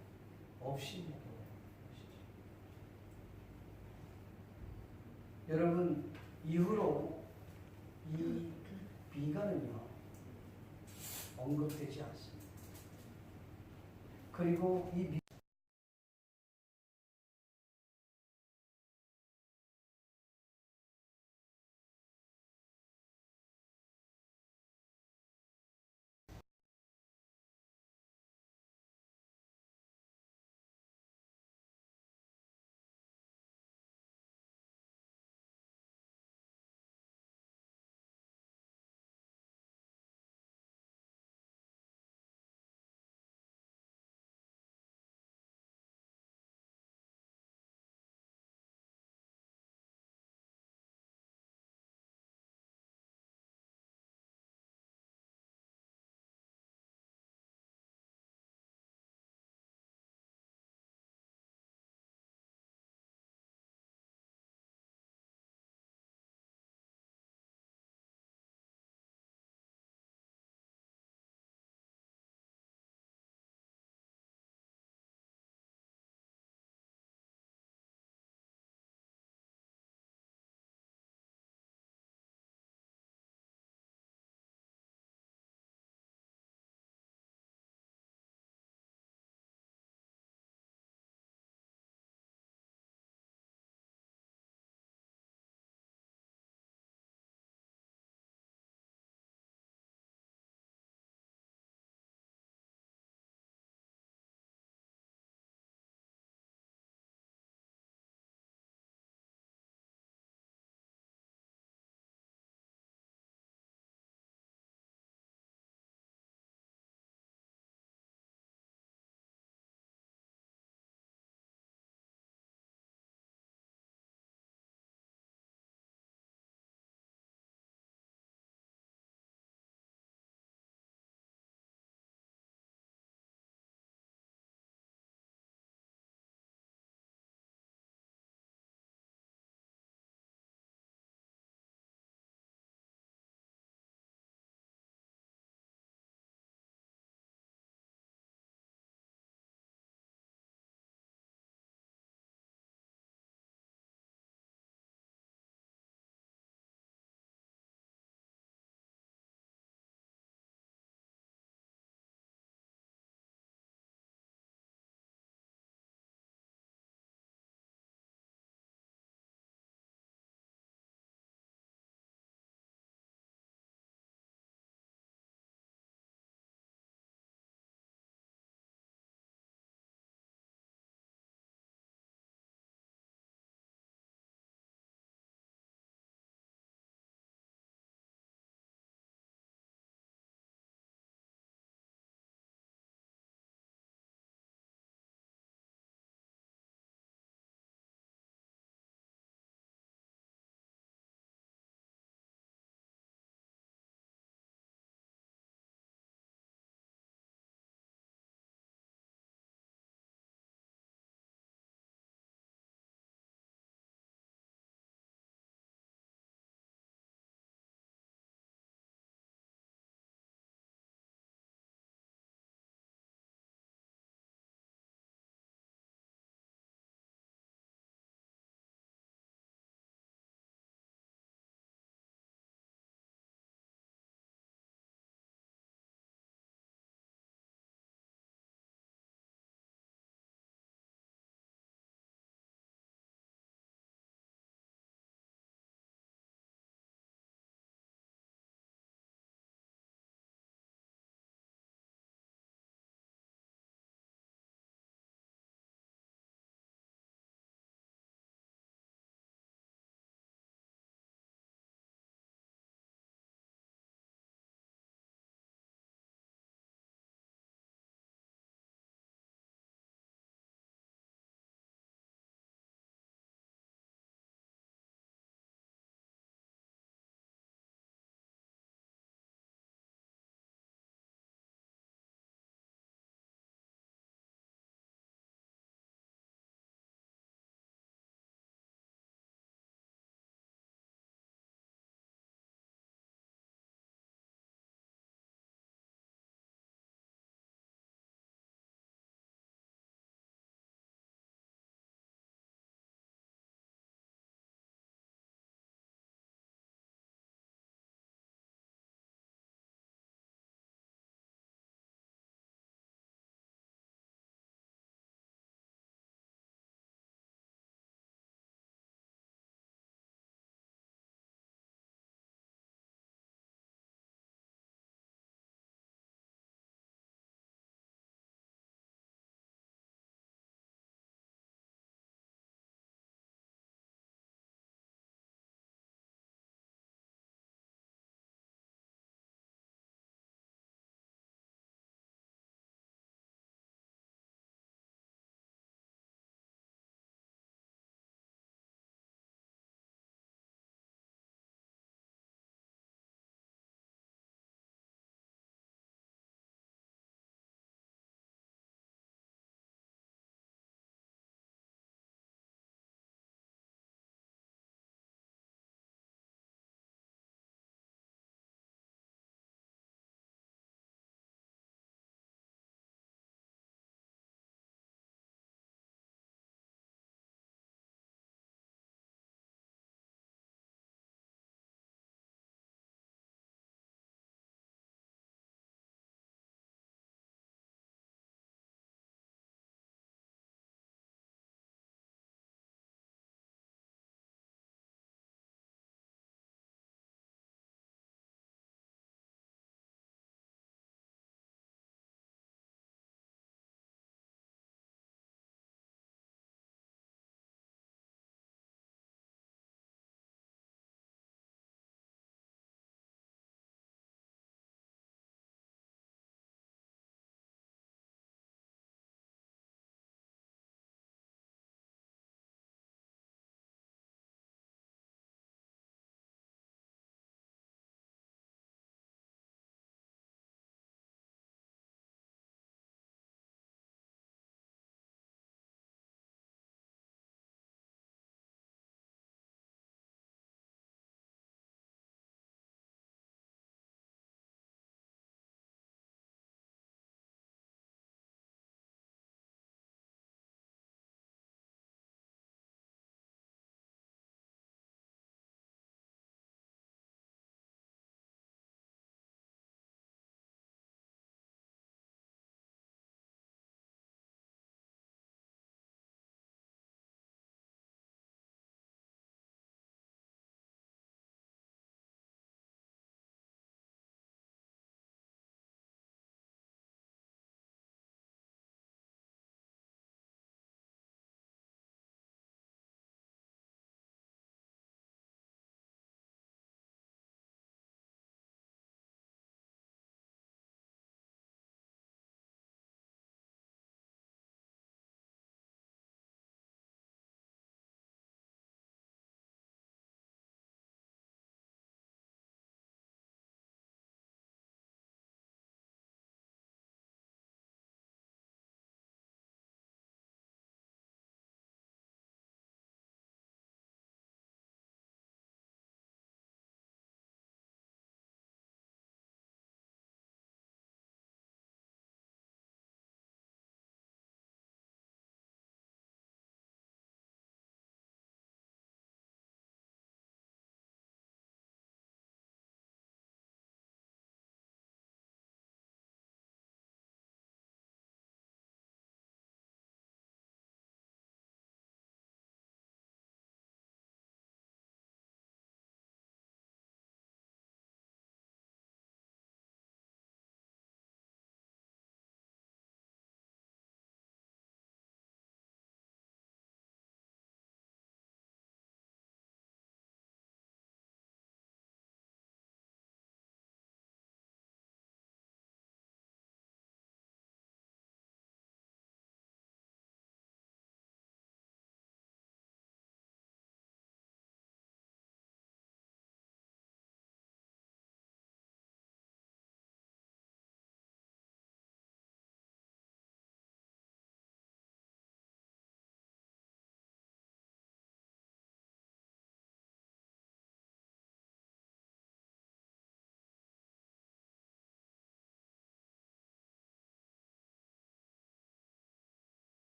없이 먹어요. 여러분 이후로 이 미갈은요 언급되지 않습니다. 그리고 이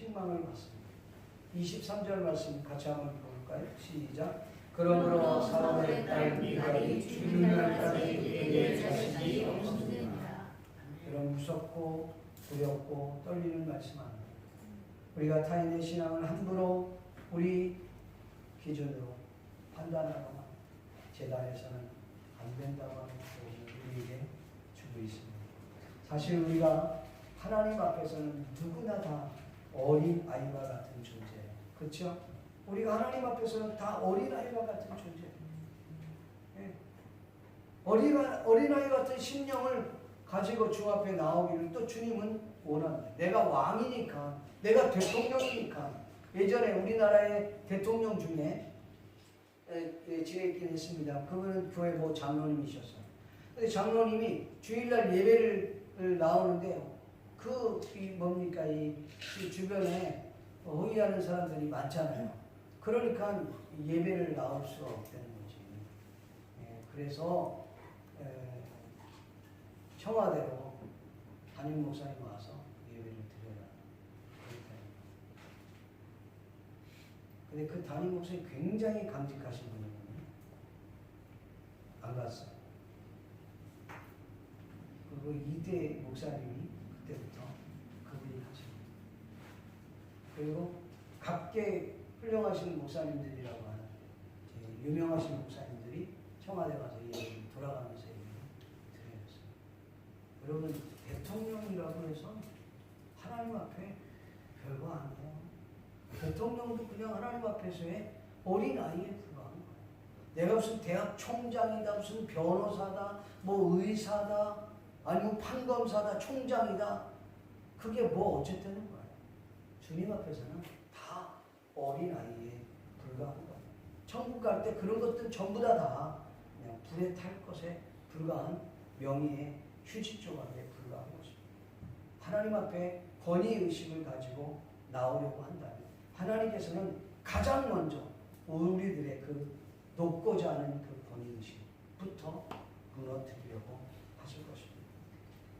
책망을 받습니다. 23절 말씀 같이 한번 볼까요? 시작. 그러므로 사울의 딸 미갈이 죽는 날까지 그의 자식이 없었느니라. 이런 무섭고 두렵고 떨리는 말씀 아닙니다. 우리가 타인의 신앙을 함부로 우리 기준으로 판단하거나 재단에서는 안 된다고 하는 교훈을 우리에게 주고 있습니다. 사실 우리가 하나님 앞에서는 누구나 다 어린 아이와 같은 존재예요. 그렇죠? 우리가 하나님 앞에서는 다 어린 아이와 같은 존재예요. 네. 어린 아이 같은 심령을 가지고 주 앞에 나오기를 또 주님은 원합니다. 내가 왕이니까, 내가 대통령이니까. 예전에 우리나라의 대통령 중에 지냈긴 했습니다. 그분은 교회 장로님이셨어요. 근데 장로님이 주일날 예배를 나오는데 뭡니까 이 주변에 호의하는 사람들이 많잖아요. 그러니까 예배를 나올 수가 없다는 거지. 그래서 청와대로 담임 목사님 와서 예배를 드려라. 근데 그 담임 목사님 굉장히 강직하신 분이거든요. 안 갔어요. 그리고 이대 목사님이 그때부터 그분이 하십니다. 그리고 각계 훌륭하신 목사님들이라고 하는 유명하신 목사님들이 청와대 가서 예배를 돌아가면서 예배를 드렸어요. 여러분 대통령이라고 해서 하나님 앞에 별거 아니에요. 대통령도 그냥 하나님 앞에서의 어린 아이에 불과한 거예요. 내가 무슨 대학 총장이다, 무슨 변호사다, 뭐 의사다, 아니면 판검사다, 총장이다. 그게 뭐 어쨌든 거예요. 주님 앞에서는 다 어린 아이에 불과한 거예요. 천국 갈 때 그런 것들 전부 다 그냥 불에 탈 것에 불과한 명의의 휴지 조각에 불과한 것입니다. 하나님 앞에 권위의식을 가지고 나오려고 한다면 하나님께서는 가장 먼저 우리들의 그 높고자 하는 그 권위의식부터 무너뜨리려고 하실 것입니다.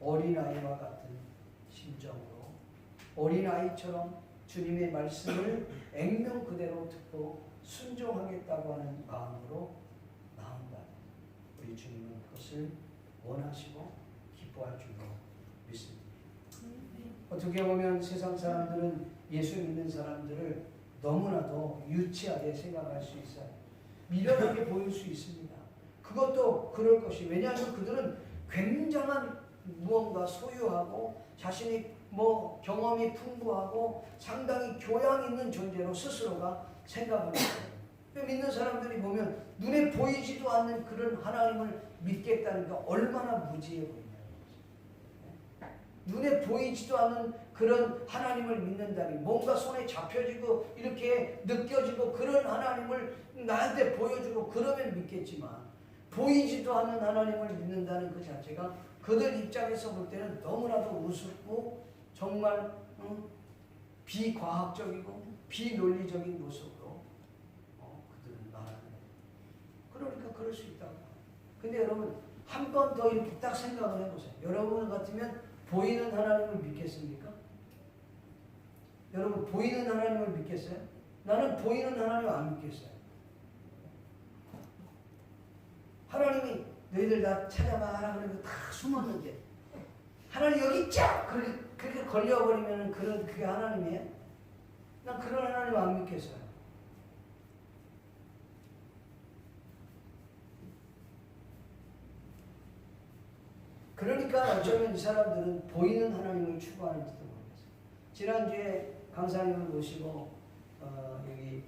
어린아이와 같은 심정으로 어린아이처럼 주님의 말씀을 액면 그대로 듣고 순종하겠다고 하는 마음으로 나온다. 우리 주님은 그것을 원하시고 기뻐할 줄로 믿습니다. 어떻게 보면 세상 사람들은 예수 믿는 사람들을 너무나도 유치하게 생각할 수 있어요. 미련하게 보일 수 있습니다. 그것도 그럴 것이, 왜냐하면 그들은 굉장한 무언가 소유하고 자신이 경험이 풍부하고 상당히 교양 있는 존재로 스스로가 생각을 해요. 믿는 사람들이 보면 눈에 보이지도 않는 그런 하나님을 믿겠다니까 얼마나 무지해 보이냐는 거죠. 눈에 보이지도 않는 그런 하나님을 믿는다니, 뭔가 손에 잡혀지고 이렇게 느껴지고 그런 하나님을 나한테 보여주고 그러면 믿겠지만, 보이지도 않는 하나님을 믿는다는 그 자체가 그들 입장에서 볼 때는 너무나도 우습고 정말 비과학적이고 비논리적인 모습으로 그들은 말하는 거예요. 그러니까 그럴 수 있다고. 근데 여러분 한 번 더 이렇게 딱 생각을 해보세요. 여러분 같으면 보이는 하나님을 믿겠습니까? 여러분 보이는 하나님을 믿겠어요? 나는 보이는 하나님을 안 믿겠어요. 하나님이 너희들 나 찾아봐라 그러고 다 숨었는데 하나님 여기 있자! 그렇게 걸려버리면 그게 하나님이에요? 난 그런 하나님 안 믿겠어요. 그러니까 어쩌면 이 사람들은 보이는 하나님을 추구하는지도 모르겠어요. 지난주에 강사님을 모시고 여기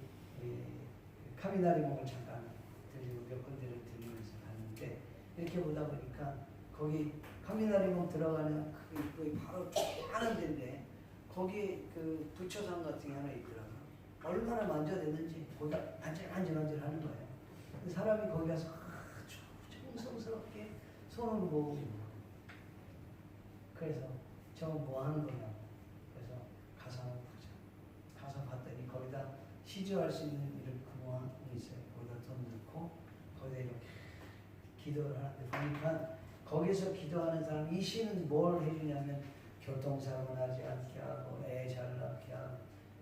카미나리몽을 잠깐 들리고 몇 군데를 들리면서 갔는데, 이렇게 보다 보니까 거기 카미나리몽 들어가는 그 바로 조그마한 데인데 거기에 그 부처상 같은 게 하나 있더라고요. 얼마나 만져댔는지 거기가 만질만질 하는 거예요. 그 사람이 거기 가서 아주 정성스럽게 손을 모으고 있는 거예요. 그래서 저건 뭐 하는 거냐고. 그래서 가서 한번 보자. 가서 봤더니 거기다 시주할 수 있는 이런 구멍이 있어요. 거기다 돈 넣고 거기다 이렇게 기도를 하는데 보니까 거기서 기도하는 사람, 이 시는 뭘 해주냐면 교통사고 나지 않게 하고 애 잘 낳고 그냥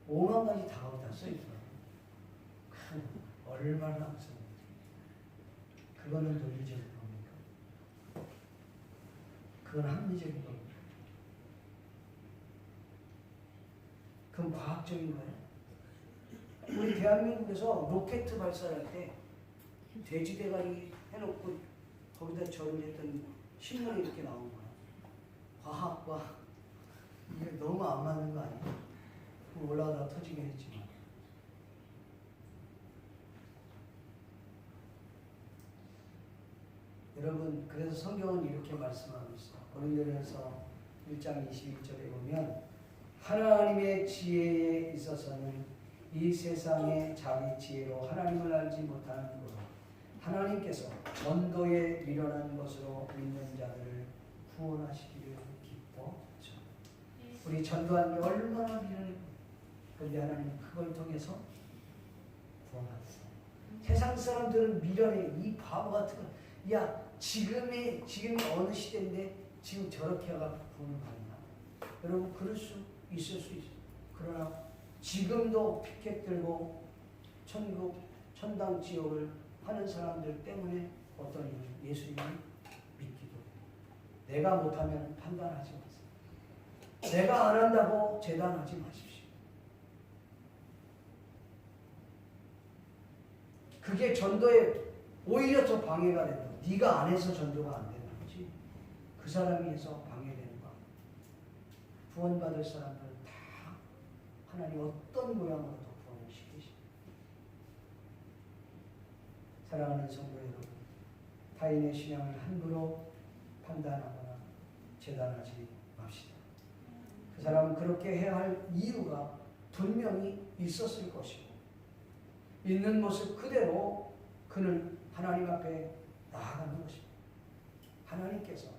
5만 가지 답을 다 써있더라고요. 얼마나 무서운지. 그거는 논리적인 겁니까? 그건 합리적인 겁니까? 그건 과학적인 거예요. 우리 대한민국에서 로켓 발사할 때 돼지 대가리 해놓고 거기다 절을 했던 신문이 이렇게 나온 거야. 과학과 이게 너무 안 맞는 거 아니야? 올라가다 터지긴 했지만. 여러분, 그래서 성경은 이렇게 말씀하고 있어요. 고린도전서 1장 21절에 보면 하나님의 지혜에 있어서는 이 세상의 자기 지혜로 하나님을 알지 못하는 거로 하나님께서 전도에 미련한 것으로 믿는 자들을 구원하시기를 기뻐하죠. 우리 전도하는 게 얼마나 미련해요. 그런데 하나님 그걸 통해서 구원하셨어요. 세상 사람들은 미련해. 이 바보 같은 거. 야, 지금이 어느 시대인데 지금 저렇게 해가 구원을 받나? 여러분, 그럴 수 있을 수 있어요. 그러나 지금도 피켓 들고 천국, 천당, 지옥을 하는 사람들 때문에 어떤 이유? 예수님을 믿기도 해요. 내가 못하면 판단하지 마세요. 내가 안 한다고 재단하지 마십시오. 그게 전도에 오히려 더 방해가 된다. 네가 안 해서 전도가 안 되는 거지. 그 사람이 해서 방해되는 거야. 구원받을 사람들은 다 하나님 어떤 모양으로도 구원을 시키십니다. 사랑하는 성도 여러분, 타인의 신앙을 함부로 판단하거나 재단하지 맙시다. 그 사람은 그렇게 해야 할 이유가 분명히 있었을 것이고 있는 모습 그대로 그는 하나님 앞에 나아가는 것입니다. 하나님께서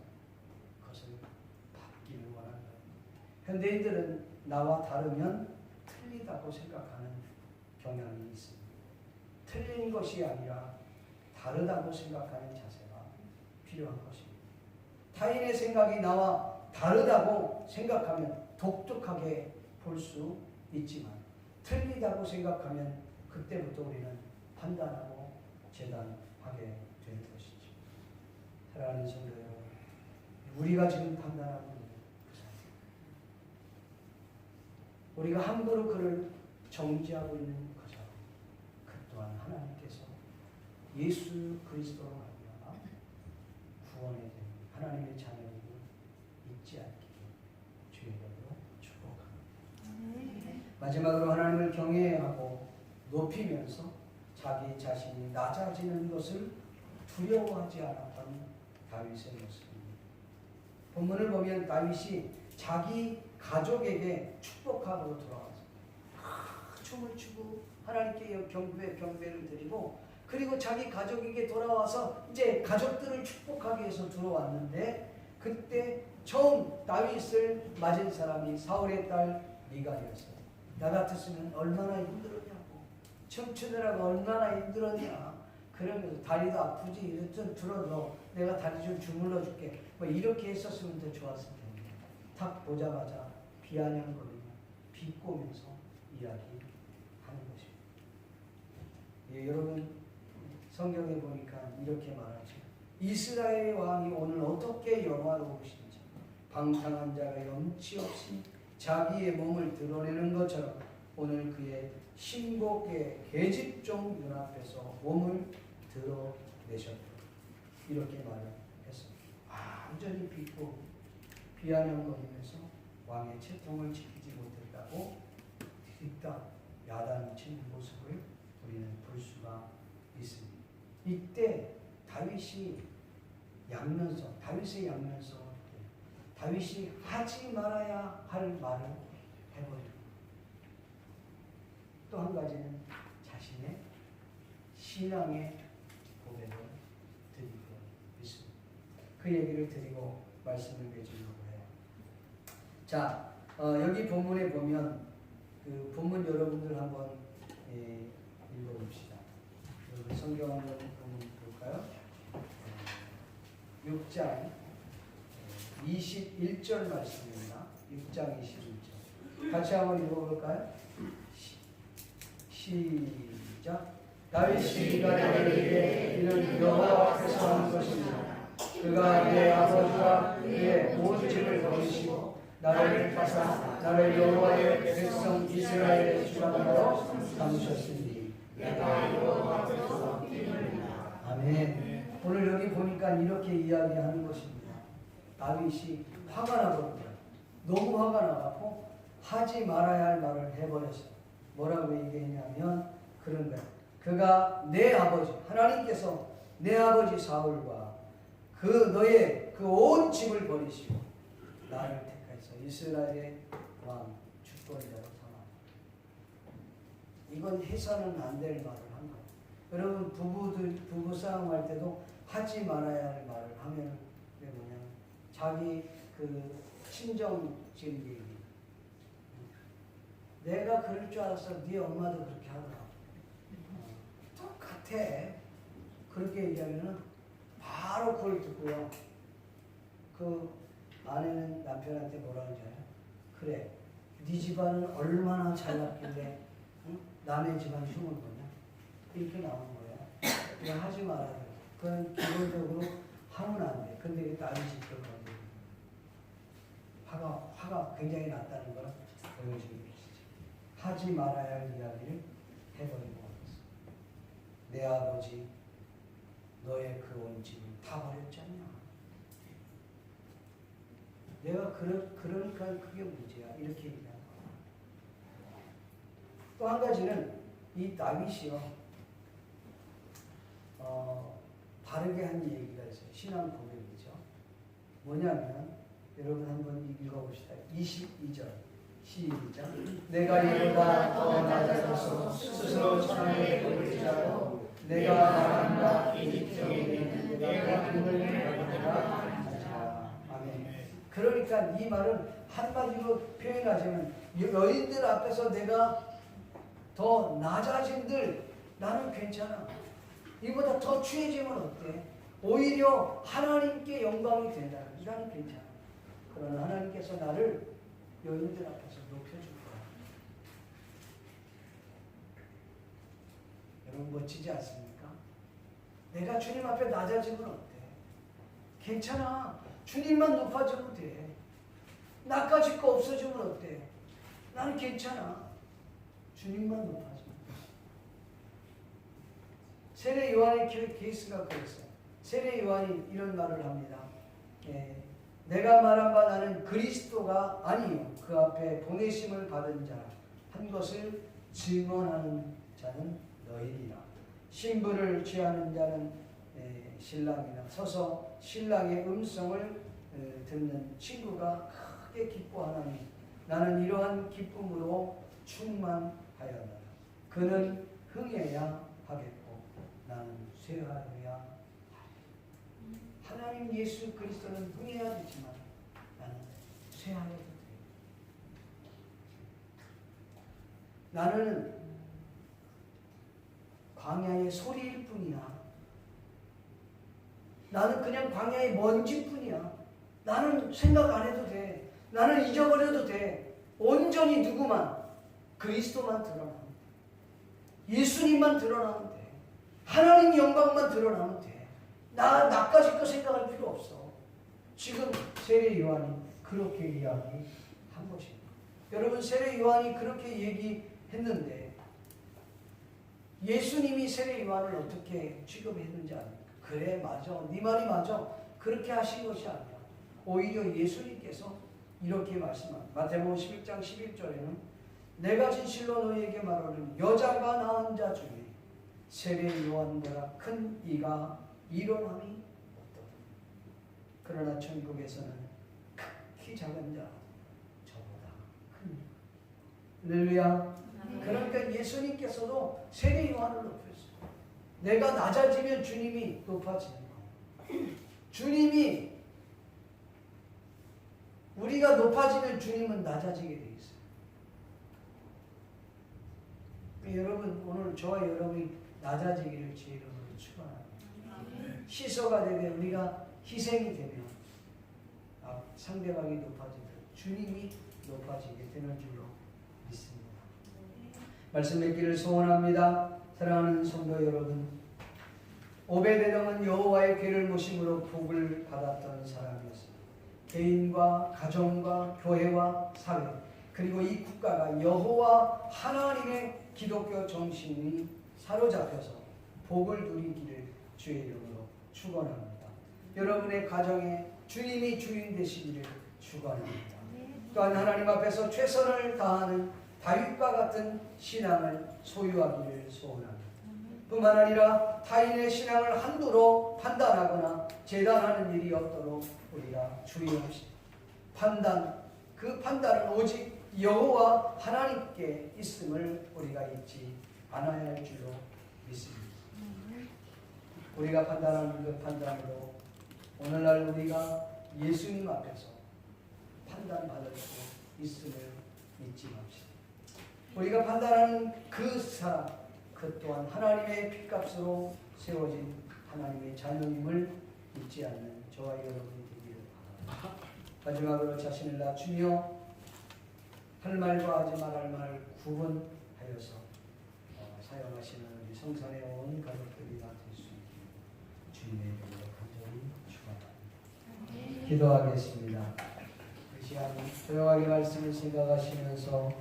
그것을 받기를 원하는 겁니다. 현대인들은 나와 다르면 틀리다고 생각하는 경향이 있습니다. 틀린 것이 아니라 다르다고 생각하는 자세가 필요한 것입니다. 타인의 생각이 나와 다르다고 생각하면 독특하게 볼 수 있지만 틀리다고 생각하면 그때부터 우리는 판단하고 재단하게 될 것이죠. 사랑하는 성도 여러분, 우리가 지금 판단하고 있는 그 사람, 우리가 함부로 그를 정지하고 있는 그 사람, 그 또한 하나님께서 예수 그리스도로 말미암아 구원에 된 하나님의 자녀임을 잊지 않기를 주의 이름으로 축복합니다. 마지막으로 하나님을 경외하고 높이면서 자기 자신이 낮아지는 것을 두려워하지 않았던 다윗의 모습입니다. 본문을 보면 다윗이 자기 가족에게 축복하고 돌아와서 춤을 추고 하나님께 경배를 드리고 그리고 자기 가족에게 돌아와서 이제 가족들을 축복하기 위해서 들어왔는데 그때 처음 다윗을 맞은 사람이 사울의 딸 미갈이었어요. 나 같았으면 얼마나 힘들었냐고. 청춘이라고 얼마나 힘들었냐. 그러면서 다리도 아프지 이랬던 들어도 내가 다리 좀 주물러 줄게. 뭐 이렇게 했었으면 더 좋았을 텐데. 딱 보자마자 비아냥거리며 비꼬면서 이야기하는 것입니다. 예, 여러분 성경에 보니까 이렇게 말하죠. 이스라엘의 왕이 오늘 어떻게 영화로우신지 방탕한 자가 염치 없이 자기의 몸을 드러내는 것처럼 오늘 그의 신복의 계집종 눈앞에서 몸을 드러내셨다. 이렇게 말을 했습니다. 완전히 비꼬 비아냥거리면서 왕의 채통을 지키지 못했다고 뒤따 야단치는 모습을 우리는 볼 수가 있습니다. 이때 다윗의 양면성 다윗이 하지 말아야 할 말을 해버립니다. 또 한 가지는 자신의 신앙의 고백을 드리고 있습니다. 그 얘기를 드리고 말씀을 맺으려고 해요. 자, 여기 본문에 보면 그 본문 여러분들 한번 읽어봅시다. 여러분 성경 한번 볼까요? 6장 21절 말씀입니다. 6장 21절. 같이 한번 읽어볼까요? 시작. 다윗이 가드에게 이는 여호와 앞에서 한 것이니라. 그가 내 아버지와 그의 온 집을 버리시고 나를 따사 나를 여호와의 백성 이스라엘의 주관하러 삼으셨으니 내가 여호와 앞에서 뛰느니라. 아멘. 오늘 여기 보니까 이렇게 이야기하는 것입니다. 다윗이 화가 나거든요. 너무 화가 나갖고 하지 말아야 할 말을 해버렸어요. 뭐라고 얘기했냐면 그런 거예요. 그가 내 아버지, 하나님께서 내 아버지 사울과 그 너의 그 온 집을 버리시고 나를 택하여서 이스라엘의 왕 주권자로 삼아. 이건 해서는 안 될 말을 한 거예요. 여러분 부부 싸움할 때도 하지 말아야 할 말을 하면 그게 뭐냐? 자기 그 친정 진리. 내가 그럴 줄 알았어. 네 엄마도 그렇게 하더라. 똑같아. 그렇게 얘기하면은 바로 그걸 듣고요. 그 아내는 남편한테 뭐라 그러잖아요. 그래, 네 집안은 얼마나 잘났길래 응? 남의 집안 흉을 보냐? 이렇게 나오는 거야. 그냥 하지 말아야 돼. 그건 기본적으로 하면 안 돼. 근데 이게 남의 집을 가지고 화가 굉장히 났다는 걸 보여주는 것이죠. 하지 말아야 할 이야기를 해버린 거. 내 아버지 너의 그 온 집을 다 버렸지 않냐. 내가 그러니까 그게 문제야. 이렇게 얘기하는 거야. 또 한 가지는 이 다윗이요. 바르게 한 얘기가 있어요. 신앙 고백이죠. 뭐냐면 여러분 한번 읽어봅시다. 22절 시작. 내가 이보다 더 낮아져서 스스로 천하에 오르자고 내가 말한다. 이 평에는 내가 힘을 내리라 하자. 아멘. 그러니까 이 말은 한마디로 표현하자면 여인들 앞에서 내가 더 낮아진들 나는 괜찮아. 이보다 더 취해지면 어때? 오히려 하나님께 영광이 된다. 나는 괜찮아. 그러나 하나님께서 나를 여인들 앞에서 높여줄 거야. 여러분 멋지지 않습니까? 내가 주님 앞에 낮아지면 어때? 괜찮아. 주님만 높아지면 돼. 나까지 거 없어지면 어때? 나는 괜찮아. 주님만 높아지면 돼. 세례 요한의 케이스가 그랬어요. 세례 요한이 이런 말을 합니다. 내가 말한 바 나는 그리스도가 아니요 그 앞에 보내심을 받은 자 한 것을 증언하는 자는 너희니라. 신부를 취하는 자는 신랑이나 서서 신랑의 음성을 듣는 친구가 크게 기뻐하나니 나는 이러한 기쁨으로 충만하였노라. 그는 흥해야 하겠고 나는 쇠하여야 하나님 예수 그리스도는 흥해야 되지만 나는 쇠하여도 돼. 나는 광야의 소리일 뿐이야. 나는 그냥 광야의 먼지뿐이야. 나는 생각 안 해도 돼. 나는 잊어버려도 돼. 온전히 누구만? 그리스도만 드러나면 돼. 예수님만 드러나면 돼. 하나님 영광만 드러나면 돼. 나까지 거 생각할 필요 없어. 지금 세례 요한이 그렇게 이야기한 것입니다. 여러분 세례 요한이 그렇게 얘기했는데 예수님이 세례 요한을 어떻게 취급했는지 압니까? 그래 맞아. 네 말이 맞아. 그렇게 하신 것이 아니야. 오히려 예수님께서 이렇게 말씀합니다. 마태복음 11장 11절에는 내가 진실로 너희에게 말하는 여자가 낳은 자 중에 세례 요한보다 큰 이가 일어남이 없도다. 그러나 천국에서는 극히 작은 자 저보다 큰 할렐루야. 그러니까 예수님께서도 세례 요한을 높였어요. 내가 낮아지면 주님이 높아지는 거예요. 주님이 우리가 높아지면 주님은 낮아지게 돼 있어요. 여러분 오늘 저와 여러분이 낮아지기를 제 이름으로 축원합니다. 희소가 되면 우리가 희생이 되면 상대방이 높아지도록 주님이 높아지게 되는 줄로 믿습니다. 말씀 맺기를 소원합니다. 사랑하는 성도 여러분, 오벳에돔은 여호와의 궤를 모심으로 복을 받았던 사람이었습니다. 개인과 가정과 교회와 사회 그리고 이 국가가 여호와 하나님의 기독교 정신이 사로잡혀서 복을 누리기를 주의 이름으로 축원합니다. 여러분의 가정에 주님이 주인 되시기를 축원합니다. 또한 하나님 앞에서 최선을 다하는 다윗과 같은 신앙을 소유하기를 소원합니다. 뿐만 아니라 타인의 신앙을 함부로 판단하거나 재단하는 일이 없도록 우리가 주의합시다. 그 판단은 오직 여호와 하나님께 있음을 우리가 잊지 않아야 할 줄로 믿습니다. 우리가 판단하는 그 판단으로 오늘날 우리가 예수님 앞에서 판단받을 수 있음을 잊지 맙시다. 우리가 판단하는 그 사람, 그 또한 하나님의 핏값으로 세워진 하나님의 자녀임을 잊지 않는 저와 여러분이 되기를 바랍니다. 마지막으로 자신을 낮추며 할 말과 하지 말할 말을 구분하여서 사용하시는 우리 성산의 온 가족들이 다 될 수 있기를 주님의 이름으로 간절히 축원합니다. 기도하겠습니다. 이 시간 조용하게 말씀을 생각하시면서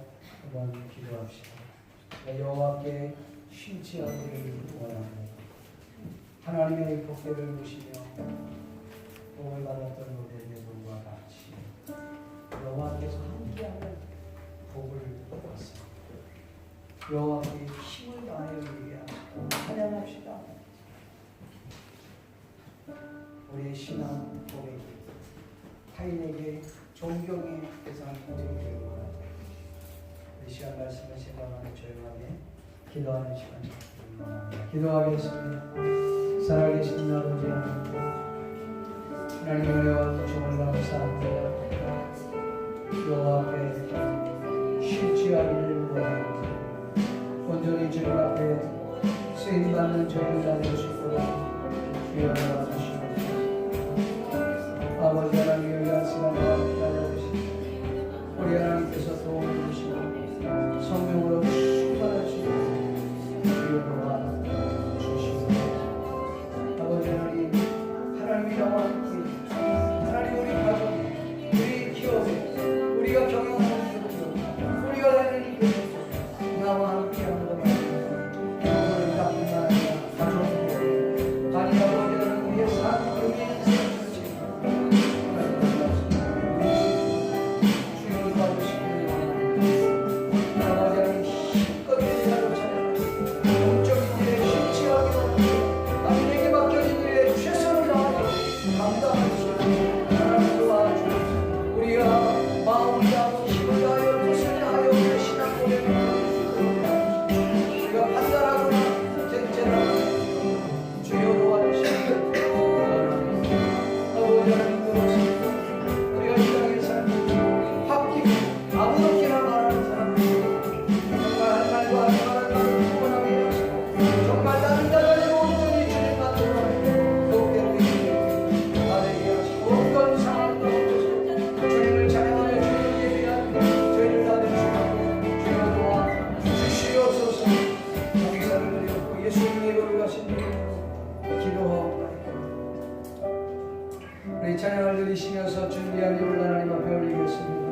한번 기도합시다. 여호와께 심취하기를 원합니다. 하나님의 복대를 보시며 복을 받았던 오벳에돔과 같이 여호와께서 함께하는 복을 받습니다. 여호와께 힘을 다하여 예배합시다. 찬양합시다. 우리의 신앙 고백이 타인에게 존경의 대상이 되기를 원합니다. 이 시간 말씀을 생각하며 조용하게 기도하는 시간이 되기를 원합니다. 기도하겠습니다. 살아계신 아버지 하나님, 은혜와 구속을 감사합니다. 여호와께 심취하기를 원합니다. 온전히 주님 앞에 쓰임받는 저희를 나눌 수 있도록 주여 도와주시옵소서. 아버지 하나님, 위한 시간을 기다려주시고 우리 하나님께서 도움을 주시고 성령으로 충만하시고 주여 도와주시옵소서. 아버지 하나님, 하나님이 나와 함께 하나님 우리 가정, 우리 기업에 우리가 경영하는 그 우리가 다니는 그 나와 함께하는 것 오늘 닦는 아니라 가족이고 아니 아버지는 우리의 삶 우리의 인생을 주님을 받으시기를 원합니다. 아버지는 힘껏 인생을 찬양하시고 영적인 일에 심취하게 원합니다. 남에게 맡겨진 일에 최선을 다하여 감당할 수 있는 하나님 도와주옵소서. 우리가 마음을 다하고 힘을 다하여 뜻을 다하여 우리의 신앙 고백을 우리가 판단하거나 쟁쟁하거나 주여 도와주시옵소서. 아버지 하나님, 그렇습니다. 우리가 이 땅에 살고 합기고 아무렇게나 말하는 사람들, 정말 할 말과 하지 말할 말을 구분하게 하시고 정말 다른 자들의 온전히 주님만 돌아가고 더욱더 우리에게 바르게 하시고 어떤 상황도 없어서 주님을 찬양하며 주님을 예배하며 죄를 다 내주시고 주여 도와주시옵소서. 봉사를 드렸고 예수님의 거룩하신 이름으로 기도하옵나이다. 우리 찬양을 드리시면서 준비한 입을 하나님 앞에 올리겠습니다.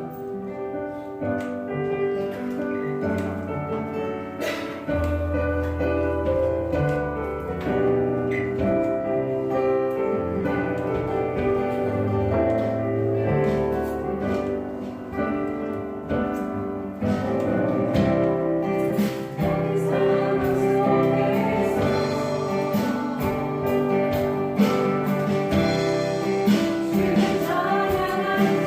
찬양하기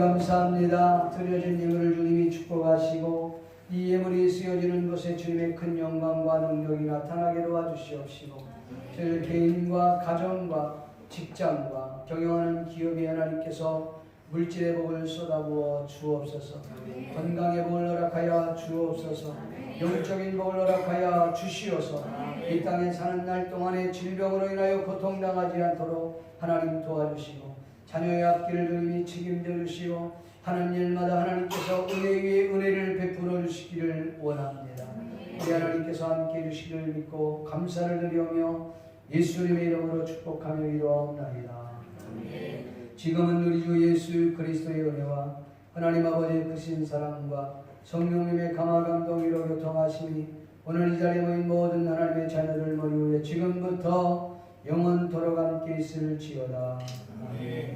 감사합니다. 드려진 예물을 주님이 축복하시고 이 예물이 쓰여지는 곳에 주님의 큰 영광과 능력이 나타나게 도와주시옵시고 저희 개인과 가정과 직장과 경영하는 기업에 하나님께서 물질의 복을 쏟아부어 주옵소서. 건강의 복을 허락하여 주옵소서. 영적인 복을 허락하여 주시옵소서. 이 땅에 사는 날 동안에 질병으로 인하여 고통당하지 않도록 하나님 도와주시고 자녀의 앞길을 주님이 책임져 주시고 하는 일마다 하나님께서 은혜 위에 은혜를 베풀어 주시기를 원합니다. 우리 하나님께서 함께 해주시기를 믿고 감사를 드리며 예수님의 이름으로 축복하며 이루옵나이다. 지금은 우리 주 예수 그리스도의 은혜와 하나님 아버지의 크신 사랑과 성령님의 강화 감동으로 교통하심이 오늘 이 자리에 모인 모든 하나님의 자녀들 머리 위에 지금부터 영원토록 함께 있을지어다. 아멘.